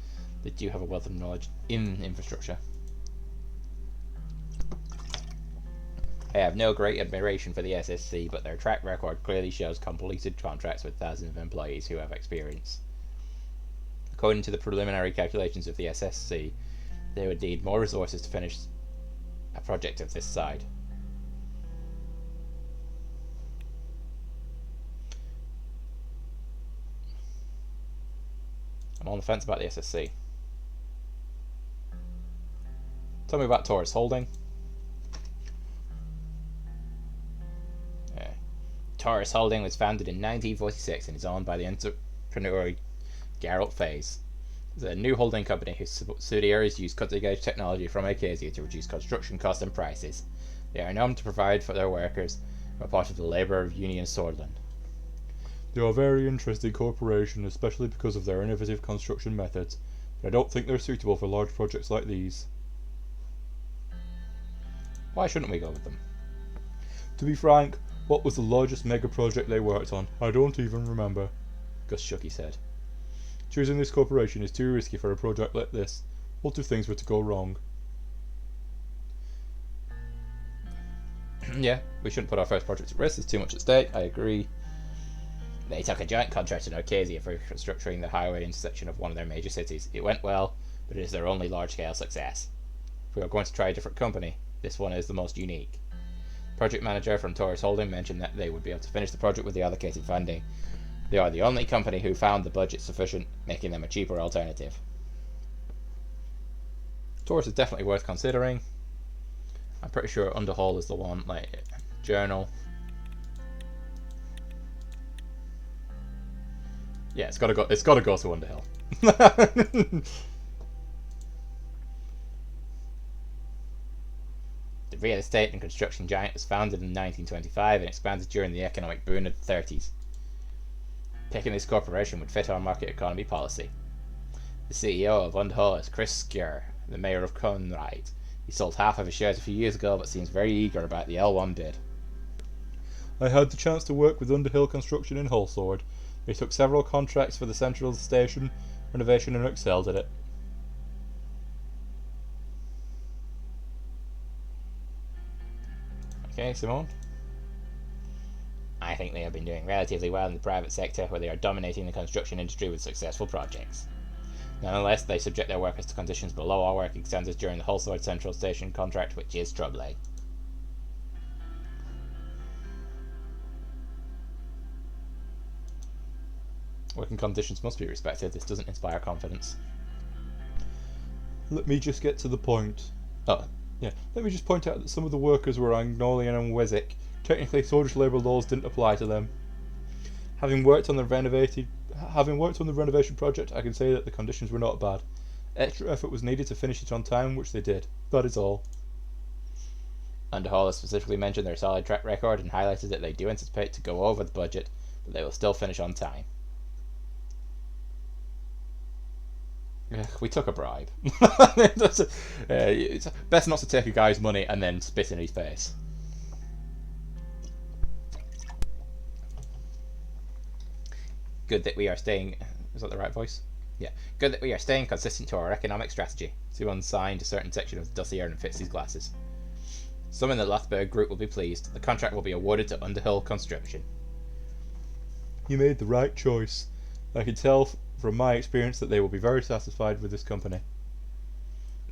They do have a wealth of knowledge in infrastructure. I have no great admiration for the SSC, but their track record clearly shows completed contracts with thousands of employees who have experience. According to the preliminary calculations of the SSC, they would need more resources to finish a project of this side. I'm on the fence about the SSC. Tell me about Taurus Holding. Taurus Holding was founded in 1946 and is owned by the entrepreneur Gerald Faze. It's a new holding company whose subsidiaries use cutting-edge technology from Acacia to reduce construction costs and prices. They are known to provide for their workers a part of the labour union Swordland. They are a very interesting corporation, especially because of their innovative construction methods, but I don't think they're suitable for large projects like these. Why shouldn't we go with them? To be frank, what was the largest mega project they worked on? I don't even remember. Gus shook his head. Choosing this corporation is too risky for a project like this. What if things were to go wrong? Yeah, we shouldn't put our first project at risk. There's too much at stake. I agree. They took a joint contract in Acacia for constructing the highway intersection of one of their major cities. It went well, but it is their only large-scale success. If we are going to try a different company, this one is the most unique. Project manager from Taurus Holding mentioned that they would be able to finish the project with the allocated funding. They are the only company who found the budget sufficient, making them a cheaper alternative. Taurus is definitely worth considering. I'm pretty sure Underhaul is the one, like, journal. Yeah, it's gotta go to Underhill. The real estate and construction giant was founded in 1925 and expanded during the economic boom of the 30s. Picking this corporation would fit our market economy policy. The CEO of Underhill is Chris Skjær, the mayor of Conrad. He sold half of his shares a few years ago, but seems very eager about the L1 bid. I had the chance to work with Underhill Construction in Hullsword. They took several contracts for the central station renovation and excelled at it. Okay, Simone? I think they have been doing relatively well in the private sector, where they are dominating the construction industry with successful projects. Nonetheless, they subject their workers to conditions below our working standards during the Hullsword Central Station contract, which is troubling. Working conditions must be respected. This doesn't inspire confidence. Let me just get to the point. Let me just point out that some of the workers were Agnolian and Wessex. Technically, Swedish labour laws didn't apply to them. Having worked on the renovation project, I can say that the conditions were not bad. Extra effort was needed to finish it on time, which they did. That is all. Underhaul has specifically mentioned their solid track record and highlighted that they do anticipate to go over the budget, but they will still finish on time. We took a bribe. It's best not to take a guy's money and then spit in his face. Good that we are staying... Is that the right voice? Yeah. Good that we are staying consistent to our economic strategy. Simon signed a certain section of the dossier and fixed his glasses. Some in the Lathberg group will be pleased. The contract will be awarded to Underhill Construction. You made the right choice. I can tell from my experience that they will be very satisfied with this company.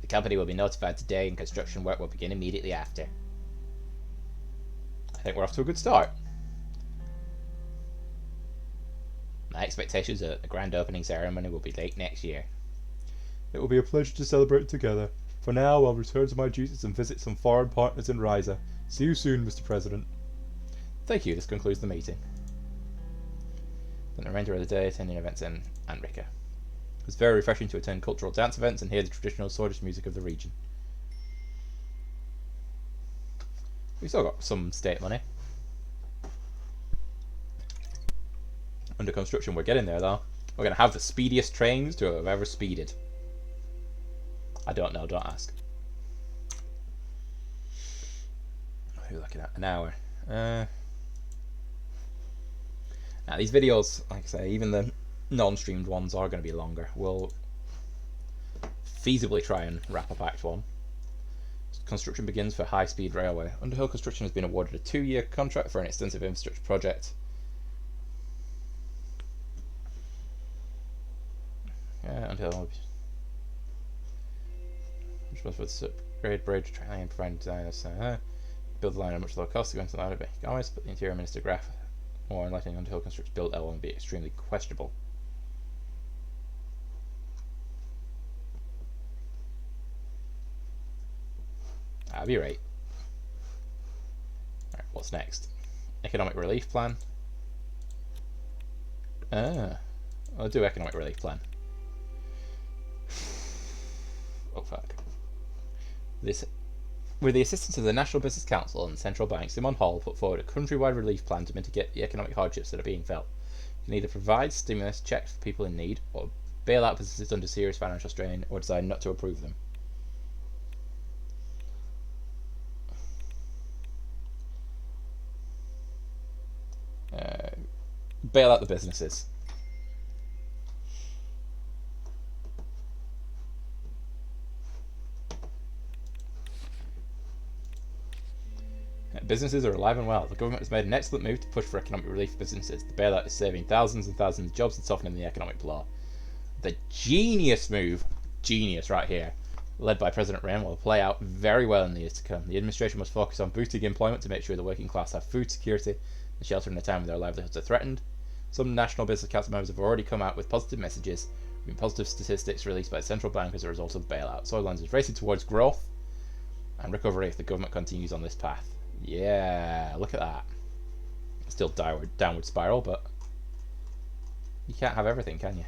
The company will be notified today and construction work will begin immediately after. I think we're off to a good start. My expectations are that the grand opening ceremony will be late next year. It will be a pleasure to celebrate together. For now, I'll return to my duties and visit some foreign partners in Riza. See you soon, Mr. President. Thank you. This concludes the meeting. Then the remainder of the day attending events in Anrika. It was very refreshing to attend cultural dance events and hear the traditional Swedish music of the region. We've still got some state money. Under construction, we're getting there though. We're going to have the speediest trains to have ever speeded. I don't know, don't ask. What are we looking at? An hour. Now these videos, like I say, even the non-streamed ones are going to be longer. We'll feasibly try and wrap up Act 1. Construction begins for high-speed railway. Underhill Construction has been awarded a 2-year contract for an extensive infrastructure project. Underhill responsible for the upgrade bridge, trying and providing designers. Build the line at much lower cost to go into the line of economics, but the Interior Minister Graf or letting Underhill Construction build L will be extremely questionable. I'll be right. Alright, what's next? Economic relief plan. I'll do economic relief plan. Oh fuck. With the assistance of the National Business Council and the Central Bank, Simon Hall put forward a countrywide relief plan to mitigate the economic hardships that are being felt. You can either provide stimulus checks for people in need, or bail out businesses under serious financial strain, or decide not to approve them. Bail out the businesses. Businesses are alive and well. The government has made an excellent move to push for economic relief for businesses. The bailout is saving thousands and thousands of jobs and softening the economic blow. The genius move, genius right here, led by President Rehn, will play out very well in the years to come. The administration must focus on boosting employment to make sure the working class have food security and shelter in a time when their livelihoods are threatened. Some National Business Council members have already come out with positive messages, with positive statistics released by the central bank as a result of the bailout. Soillands is racing towards growth and recovery if the government continues on this path. Yeah, look at that. Still downward spiral, but you can't have everything, can you?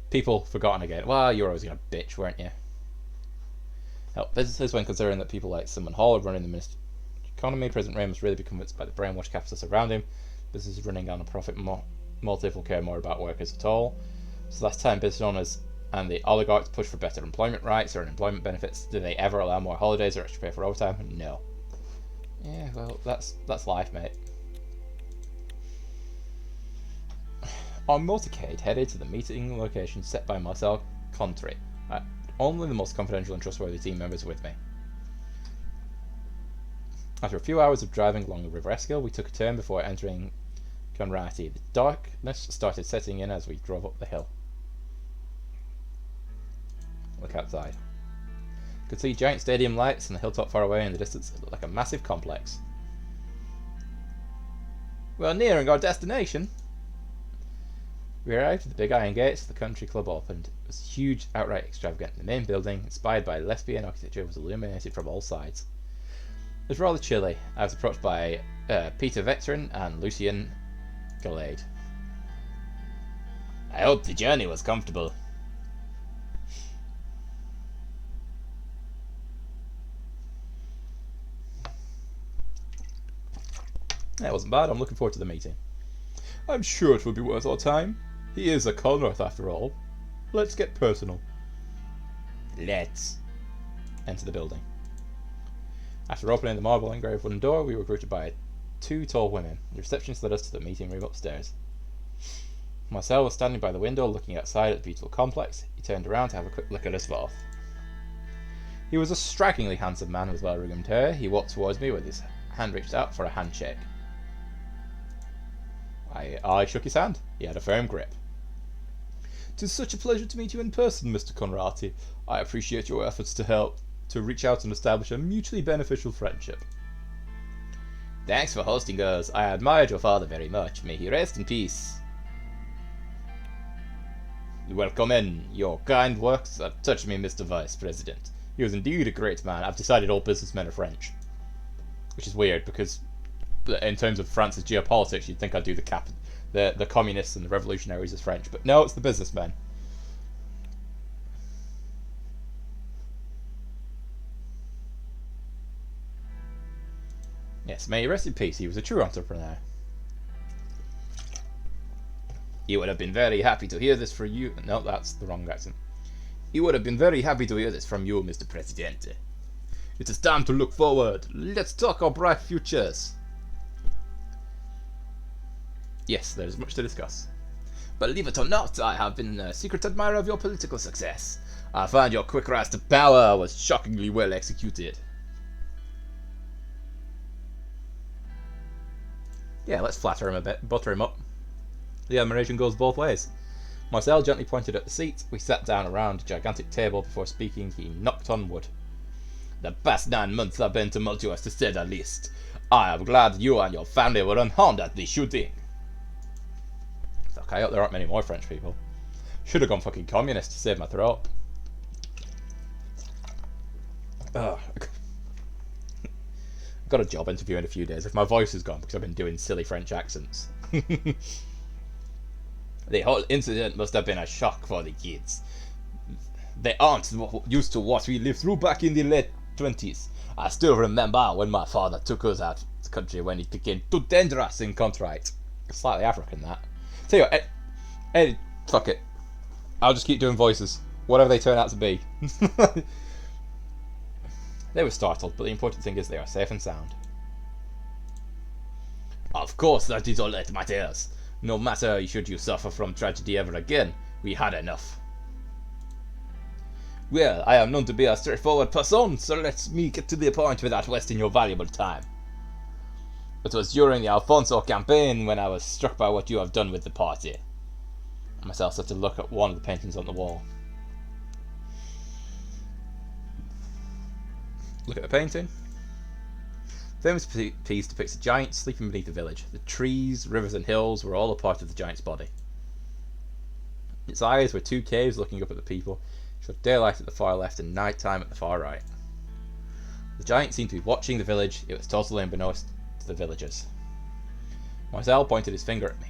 People forgotten again. Well, you were always going to bitch, weren't you? Help businesses when considering that people like Simon Hall are running the Ministry of Economy. President Rehn must really be convinced by the brainwashed capitalists around him. Businesses running on a profit motive will care more about workers at all. So last time business owners and the oligarchs push for better employment rights or employment benefits. Do they ever allow more holidays or extra pay for overtime? No. Yeah, well, that's life, mate. Our motorcade headed to the meeting location set by Marcel Contry. Only the most confidential and trustworthy team members with me. After a few hours of driving along the River Eskill, we took a turn before entering Conrati. The darkness started setting in as we drove up the hill. Look outside. Could see giant stadium lights and the hilltop far away in the distance. It looked like a massive complex. We're nearing our destination. We arrived at the big iron gates. The country club opened. It was huge, outright extravagant. The main building, inspired by lesbian architecture, was illuminated from all sides. It was rather chilly. I was approached by Peter Veteran and Lucien Gallade. I hope the journey was comfortable. That wasn't bad. I'm looking forward to the meeting. I'm sure it will be worth our time. He is a Conrath after all. Let's get personal. Let's enter the building. After opening the marble engraved wooden door, we were greeted by 2 tall women. The receptionist led us to the meeting room upstairs. Marcel was standing by the window looking outside at the beautiful complex. He turned around to have a quick look at us both. He was a strikingly handsome man with well-groomed hair. He walked towards me with his hand reached out for a handshake. I shook his hand. He had a firm grip. "It is such a pleasure to meet you in person, Mr. Conrati. I appreciate your efforts to reach out and establish a mutually beneficial friendship." "Thanks for hosting us. I admired your father very much. May he rest in peace." "Welcome in. Your kind words have touched me, Mr. Vice President. He was indeed a great man. I've decided all businessmen are French." Which is weird, because in terms of France's geopolitics, you'd think I'd do the communists and the revolutionaries as French. But no, it's the businessmen. Yes, may he rest in peace. He was a true entrepreneur. "He would have been very happy to hear this from you." No, that's the wrong accent. "He would have been very happy to hear this from you, Mr. Presidente. It is time to look forward. Let's talk our bright futures. Yes, there is much to discuss. Believe it or not, I have been a secret admirer of your political success. I find your quick rise to power was shockingly well executed." Yeah, let's flatter him a bit, butter him up. The admiration goes both ways. Marcel gently pointed at the seat. We sat down around a gigantic table. Before speaking, he knocked on wood. "The past 9 months have been tumultuous, to say the least. I am glad you and your family were unharmed at the shooting." Fuck, I hope there aren't many more French people. Should have gone fucking communist to save my throat. Ugh. I've got a job interview in a few days. If my voice is gone because I've been doing silly French accents. The whole incident must have been a shock for the kids. They aren't used to what we lived through back in the late 20s. I still remember when my father took us out of the country when it became too dangerous and contrite. Slightly African, that. Tell you what, fuck it. I'll just keep doing voices. Whatever they turn out to be. They were startled, but the important thing is they are safe and sound. "Of course, that is all that matters. No matter should you suffer from tragedy ever again, we had enough." "Well, I am known to be a straightforward person, so let me get to the point without wasting your valuable time. It was during the Alfonso campaign when I was struck by what you have done with the party." I myself had to look at one of the paintings on the wall. Look at the painting. The famous piece depicts a giant sleeping beneath a village. The trees, rivers and hills were all a part of the giant's body. Its eyes were two caves looking up at the people. It showed daylight at the far left and night time at the far right. The giant seemed to be watching the village. It was totally unbeknownst to the villagers. Marcel pointed his finger at me.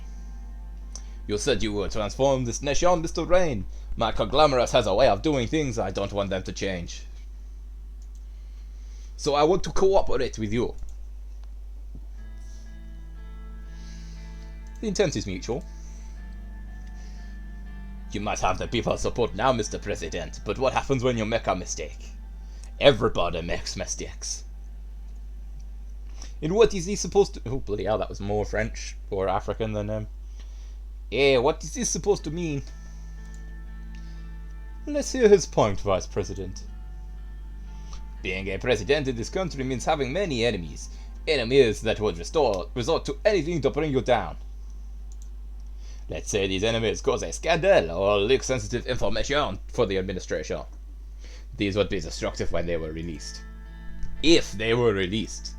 "You said you would transform this nation, Mr. Rain. My conglomerate has a way of doing things. I don't want them to change. So I want to cooperate with you." The intent is mutual. "You might have the people's support now, Mr. President, but what happens when you make a mistake? Everybody makes mistakes." "And what is this supposed to..." Oh, bloody hell, that was more French or African than... What is this supposed to mean?" "Let's hear his point, Vice President." "Being a president in this country means having many enemies. Enemies that would resort to anything to bring you down. Let's say these enemies cause a scandal or leak sensitive information for the administration. These would be destructive when they were released. If they were released."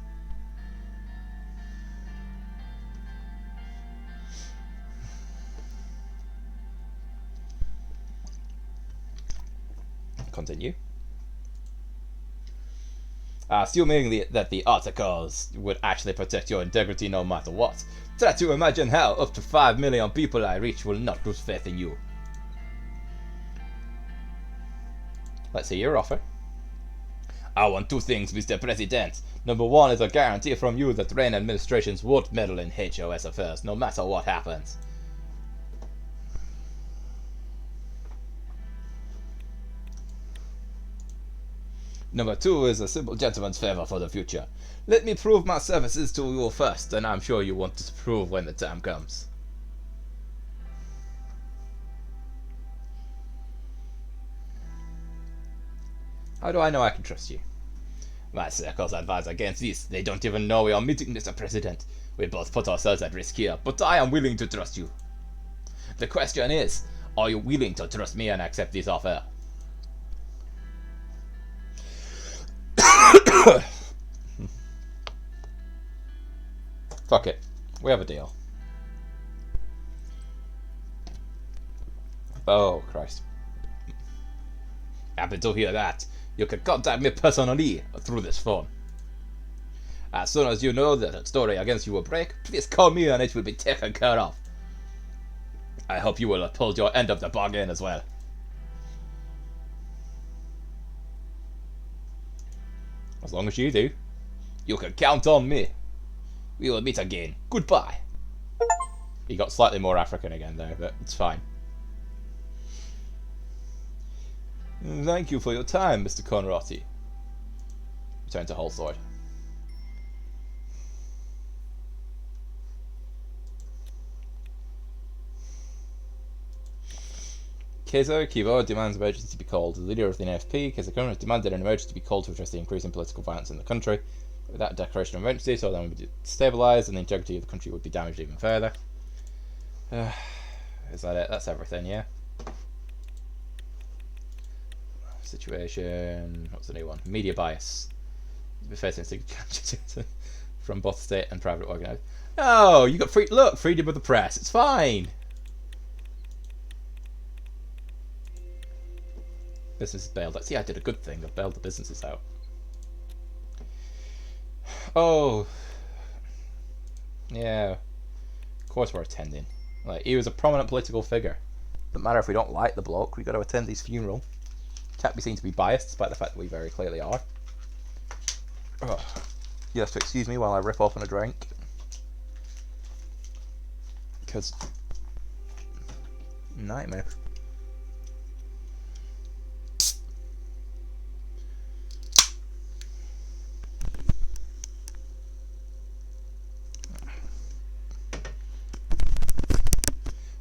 Continue. "Assuming that the articles would actually protect your integrity no matter what, try to imagine how up to 5 million people I reach will not lose faith in you." Let's hear your offer. "I want 2 things, Mr. President. Number 1 is a guarantee from you that Rain administrations won't meddle in HOS affairs, no matter what happens. Number 2 is a simple gentleman's favor for the future. Let me prove my services to you first, and I'm sure you want to prove when the time comes." How do I know I can trust you? My circles advise against this. They don't even know we are meeting Mr. President. We both put ourselves at risk here, but I am willing to trust you. The question is, are you willing to trust me and accept this offer? Fuck it. We have a deal. Oh, Christ. Happy to hear that. You can contact me personally through this phone. As soon as you know that a story against you will break, please call me and it will be taken care of. I hope you will uphold your end of the bargain as well. As long as you do. You can count on me. We will meet again. Goodbye. He got slightly more African again though, but it's fine. Thank you for your time, Mr. Conrati. Return to whole sword. Keizo Kibo demands emergency to be called. The leader of the NFP, Keizo Kun, has demanded an emergency to be called to address the increasing political violence in the country. Without a declaration of emergency, so then would be destabilised and the integrity of the country would be damaged even further. Is that it? That's everything, yeah? Situation. What's the new one? Media bias. Facing from both state and private organised. Oh, you got freedom of the press. It's fine. Business is bailed out. See, I did a good thing. I bailed the businesses out. Oh. Yeah. Of course we're attending. Like, he was a prominent political figure. Doesn't matter if we don't like the bloke, we got to attend his funeral. Can't be seen to be biased, despite the fact that we very clearly are. Oh. You have to excuse me while I rip open a drink. Because... nightmare.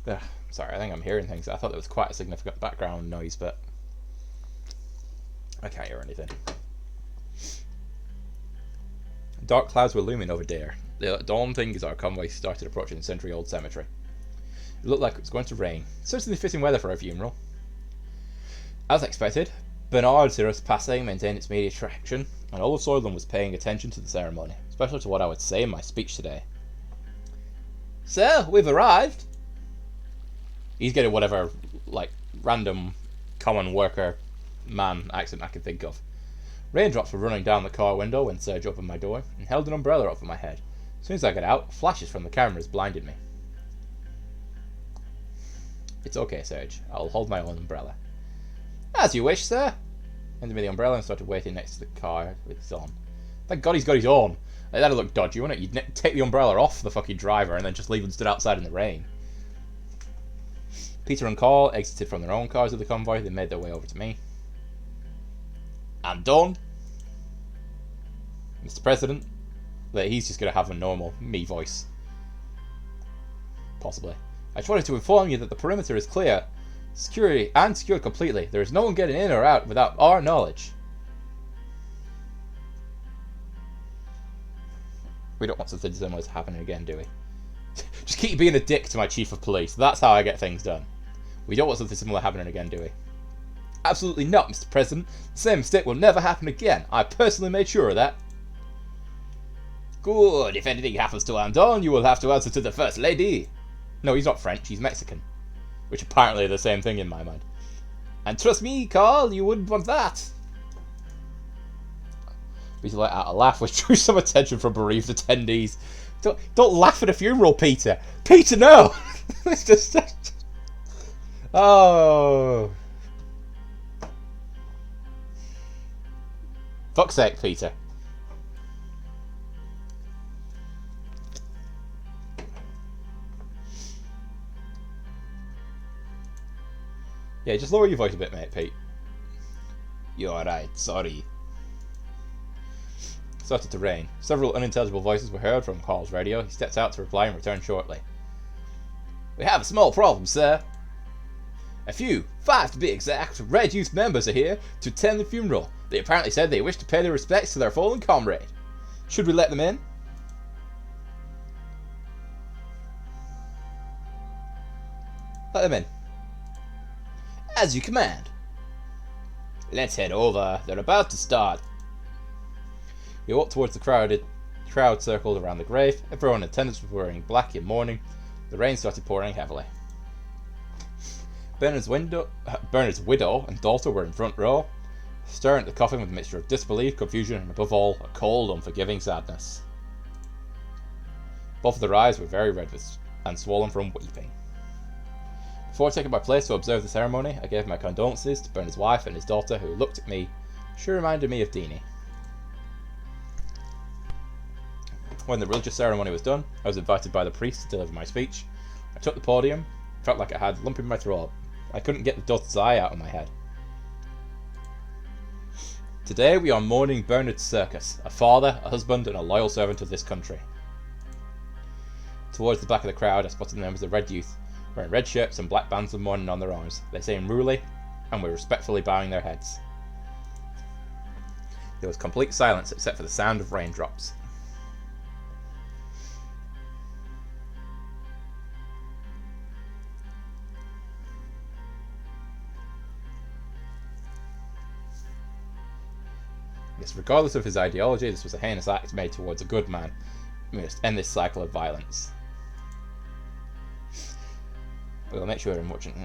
Ugh, sorry, I think I'm hearing things. I thought there was quite a significant background noise, but I can't hear anything. Dark clouds were looming over there. The dawn thing as our convoy started approaching the century-old cemetery. It looked like it was going to rain. Certainly fitting weather for a funeral. As expected, Bernard, heard us passing, maintained its media traction, and all of Soylent was paying attention to the ceremony, especially to what I would say in my speech today. So, we've arrived. He's getting whatever, like, random common worker man accent I can think of. Raindrops were running down the car window when Serge opened my door and held an umbrella over my head. As soon as I got out, flashes from the cameras blinded me. It's okay, Serge. I'll hold my own umbrella. As you wish, sir. Handed me the umbrella and started waiting next to the car with his own. Thank God he's got his own. Like, that'd look dodgy, wouldn't it? You'd take the umbrella off the fucking driver and then just leave them stood outside in the rain. Peter and Carl exited from their own cars of the convoy. They made their way over to me. I'm done. Mr. President, that he's just going to have a normal me voice. Possibly. I just wanted to inform you that the perimeter is clear, secured completely. There is no one getting in or out without our knowledge. We don't want something similar to happen again, do we? Just keep being a dick to my chief of police. That's how I get things done. We don't want something similar happening again, do we? Absolutely not, Mr. President. The same mistake will never happen again. I personally made sure of that. Good. If anything happens to Andon, you will have to answer to the First Lady. No, he's not French. He's Mexican. Which apparently are the same thing in my mind. And trust me, Carl, you wouldn't want that. Peter let out a laugh, which drew some attention from bereaved attendees. Don't laugh at a funeral, Peter. Peter, no! It's just... Oh... Fuck's sake, Peter. Yeah, just lower your voice a bit, mate, Pete. You're right, sorry. It started to rain. Several unintelligible voices were heard from Carl's radio. He stepped out to reply and returned shortly. We have a small problem, sir. A few, 5 to be exact, Red Youth members are here to attend the funeral. They apparently said they wish to pay their respects to their fallen comrade. Should we let them in? Let them in. As you command. Let's head over. They're about to start. We walked towards the crowd circled around the grave. Everyone in attendance was wearing black in mourning. The rain started pouring heavily. Bernard's widow and daughter were in front row, staring at the coffin with a mixture of disbelief, confusion, and above all, a cold, unforgiving sadness. Both of their eyes were very red and swollen from weeping. Before taking my place to observe the ceremony, I gave my condolences to Bernard's wife and his daughter, who looked at me. She reminded me of Deanie. When the religious ceremony was done, I was invited by the priest to deliver my speech. I took the podium, felt like I had a lump in my throat. I couldn't get the daughter's eye out of my head. Today we are mourning Bernard Circus, a father, a husband, and a loyal servant of this country. Towards the back of the crowd, I spotted the members of Red Youth, wearing red shirts and black bands of mourning on their arms. They seemed ruly, and were respectfully bowing their heads. There was complete silence except for the sound of raindrops. Yes, regardless of his ideology, this was a heinous act made towards a good man. We must end this cycle of violence. We'll make sure I'm watching.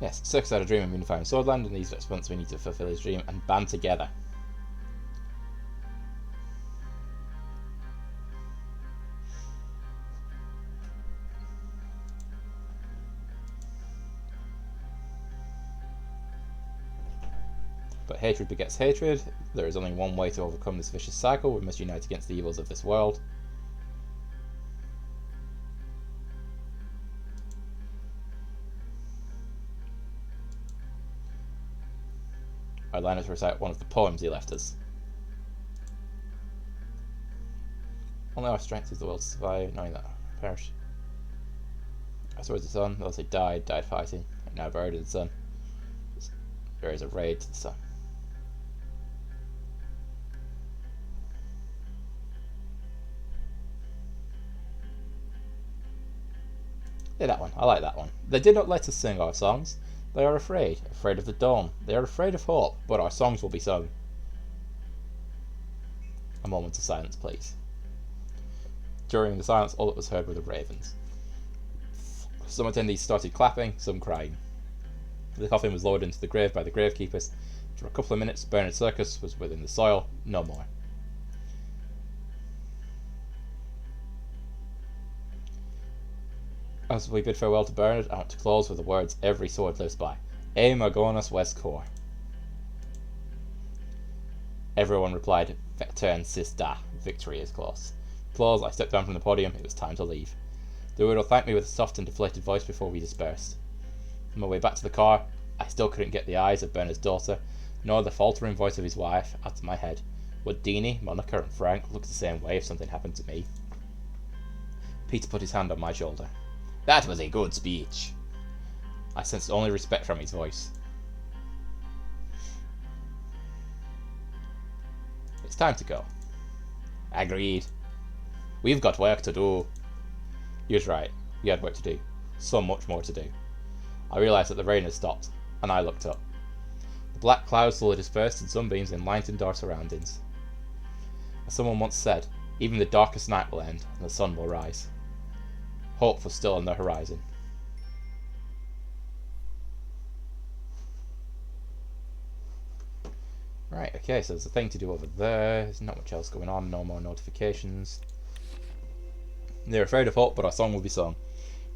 Yes, Circus had a dream of unifying Swordland, and these next months we need to fulfill his dream and band together. But hatred begets hatred. There is only one way to overcome this vicious cycle. We must unite against the evils of this world. I'd line up to recite one of the poems he left us. Only our strength is the will to survive, knowing that perish. I swear to the sun, those who died fighting, and now buried in the sun. There is a raid to the sun. Yeah, that one. I like that one. They did not let us sing our songs. They are afraid of the dawn. They are afraid of hope, but our songs will be sung. A moment of silence, please. During the silence, all that was heard were the ravens. Some attendees started clapping, some crying. The coffin was lowered into the grave by the gravekeepers. For a couple of minutes, Bernard Circus was within the soil, no more. As we bid farewell to Bernard, I want to close with the words every sword lives by. E Magonus West Core. Everyone replied, Vecturn sis da. Victory is close. Applause, I stepped down from the podium. It was time to leave. The widow thanked me with a soft and deflated voice before we dispersed. On my way back to the car, I still couldn't get the eyes of Bernard's daughter, nor the faltering voice of his wife, out of my head. Would Deanie, Monica, and Frank look the same way if something happened to me? Peter put his hand on my shoulder. That was a good speech. I sensed only respect from his voice. It's time to go. Agreed. We've got work to do. He was right. We had work to do. So much more to do. I realised that the rain had stopped, and I looked up. The black clouds slowly dispersed and sunbeams enlightened our surroundings. As someone once said, even the darkest night will end, and the sun will rise. Hope was still on the horizon. Right, okay, so there's a thing to do over there. There's not much else going on, no more notifications. They're afraid of hope, but our song will be sung.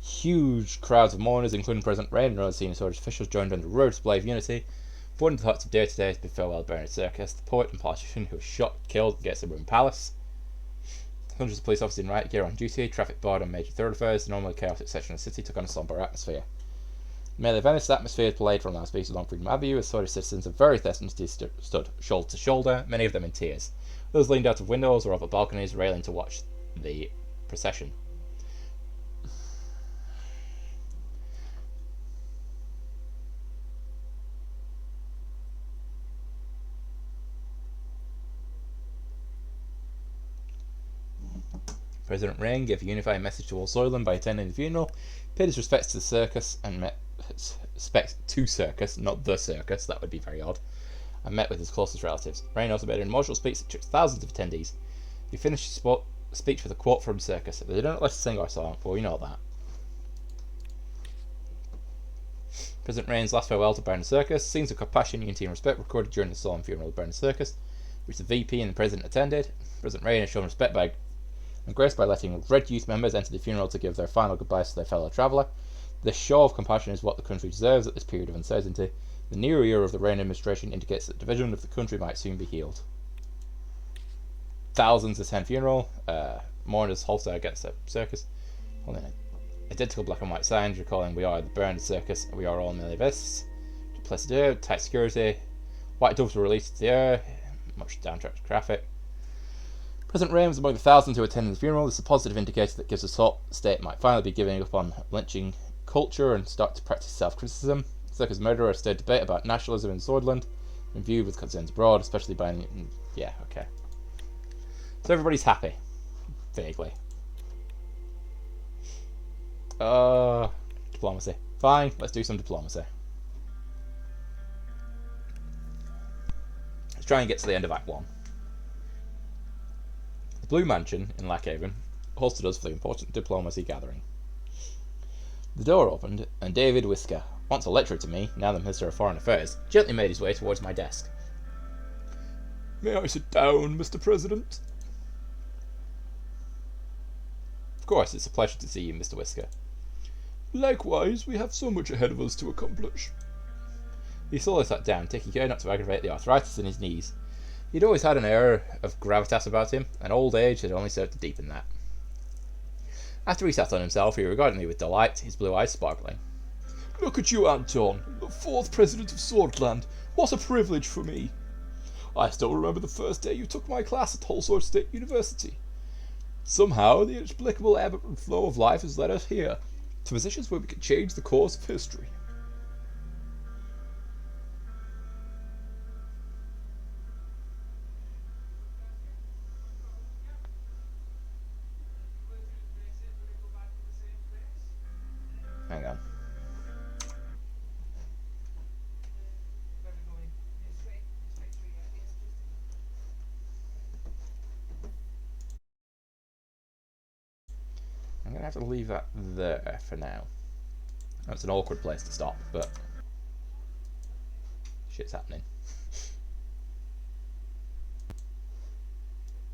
Huge crowds of mourners, including President Rain and other senior soldiers officials, joined under a royal display of unity. Born into the hearts of day to day has been farewell Bernard Circus, the poet and politician who was shot and killed against the Roman Palace. Hundreds of police officers in riot gear on duty, traffic barred on major thoroughfares, the normally chaotic section of the city took on a sombre atmosphere. Merely Venice atmosphere played from loudspeakers along Freedom Avenue as Swedish citizens of various ethnicities stood shoulder to shoulder, many of them in tears. Others leaned out of windows or over balconies, railing to watch the procession. President Reign gave a unifying message to all Soylent by attending the funeral, paid his respects to the circus, and met respects to circus, not the circus, that would be very odd, and met with his closest relatives. Reign also made an emotional speech that took thousands of attendees. He finished his speech with a quote from Circus. They don't let us sing our song, but we know that. President Reign's last farewell to Bernard Circus, scenes of compassion, unity, and respect recorded during the solemn funeral of Bernard Circus, which the VP and the President attended. President Reign has shown respect and grace by letting Red Youth members enter the funeral to give their final goodbyes to their fellow traveller. This show of compassion is what the country deserves at this period of uncertainty. The near year of the Reign administration indicates that the division of the country might soon be healed. Thousands attend funeral. Mourners halted against the circus, holding identical black and white signs recalling "We are the Bernard Circus, and we are all Milivists." Placidaire, tight security. White doves were released to the air. Much downtracked traffic. President Reign was among the thousands who attended the funeral. This is a positive indicator that gives us hope the state might finally be giving up on lynching culture and start to practice self-criticism. Circus murderer stirred debate about nationalism in Swordland and viewed with concerns abroad, especially by... Yeah, okay. So everybody's happy. Vaguely. Diplomacy. Fine, let's do some diplomacy. Let's try and get to the end of Act 1. The Blue Mansion in Lackhaven hosted us for the important diplomacy gathering. The door opened, and David Whisker, once a lecturer to me, now the Minister of Foreign Affairs, gently made his way towards my desk. May I sit down, Mr. President? Of course, it's a pleasure to see you, Mr. Whisker. Likewise, we have so much ahead of us to accomplish. He slowly sat down, taking care not to aggravate the arthritis in his knees. He'd always had an air of gravitas about him, and old age had only served to deepen that. After he sat on himself, he regarded me with delight, his blue eyes sparkling. Look at you, Anton, the fourth president of Swordland. What a privilege for me. I still remember the first day you took my class at Holsworth State University. Somehow, the inexplicable ebb and flow of life has led us here, to positions where we can change the course of history. Hang on. I'm going to have to leave that there for now. That's an awkward place to stop, but shit's happening.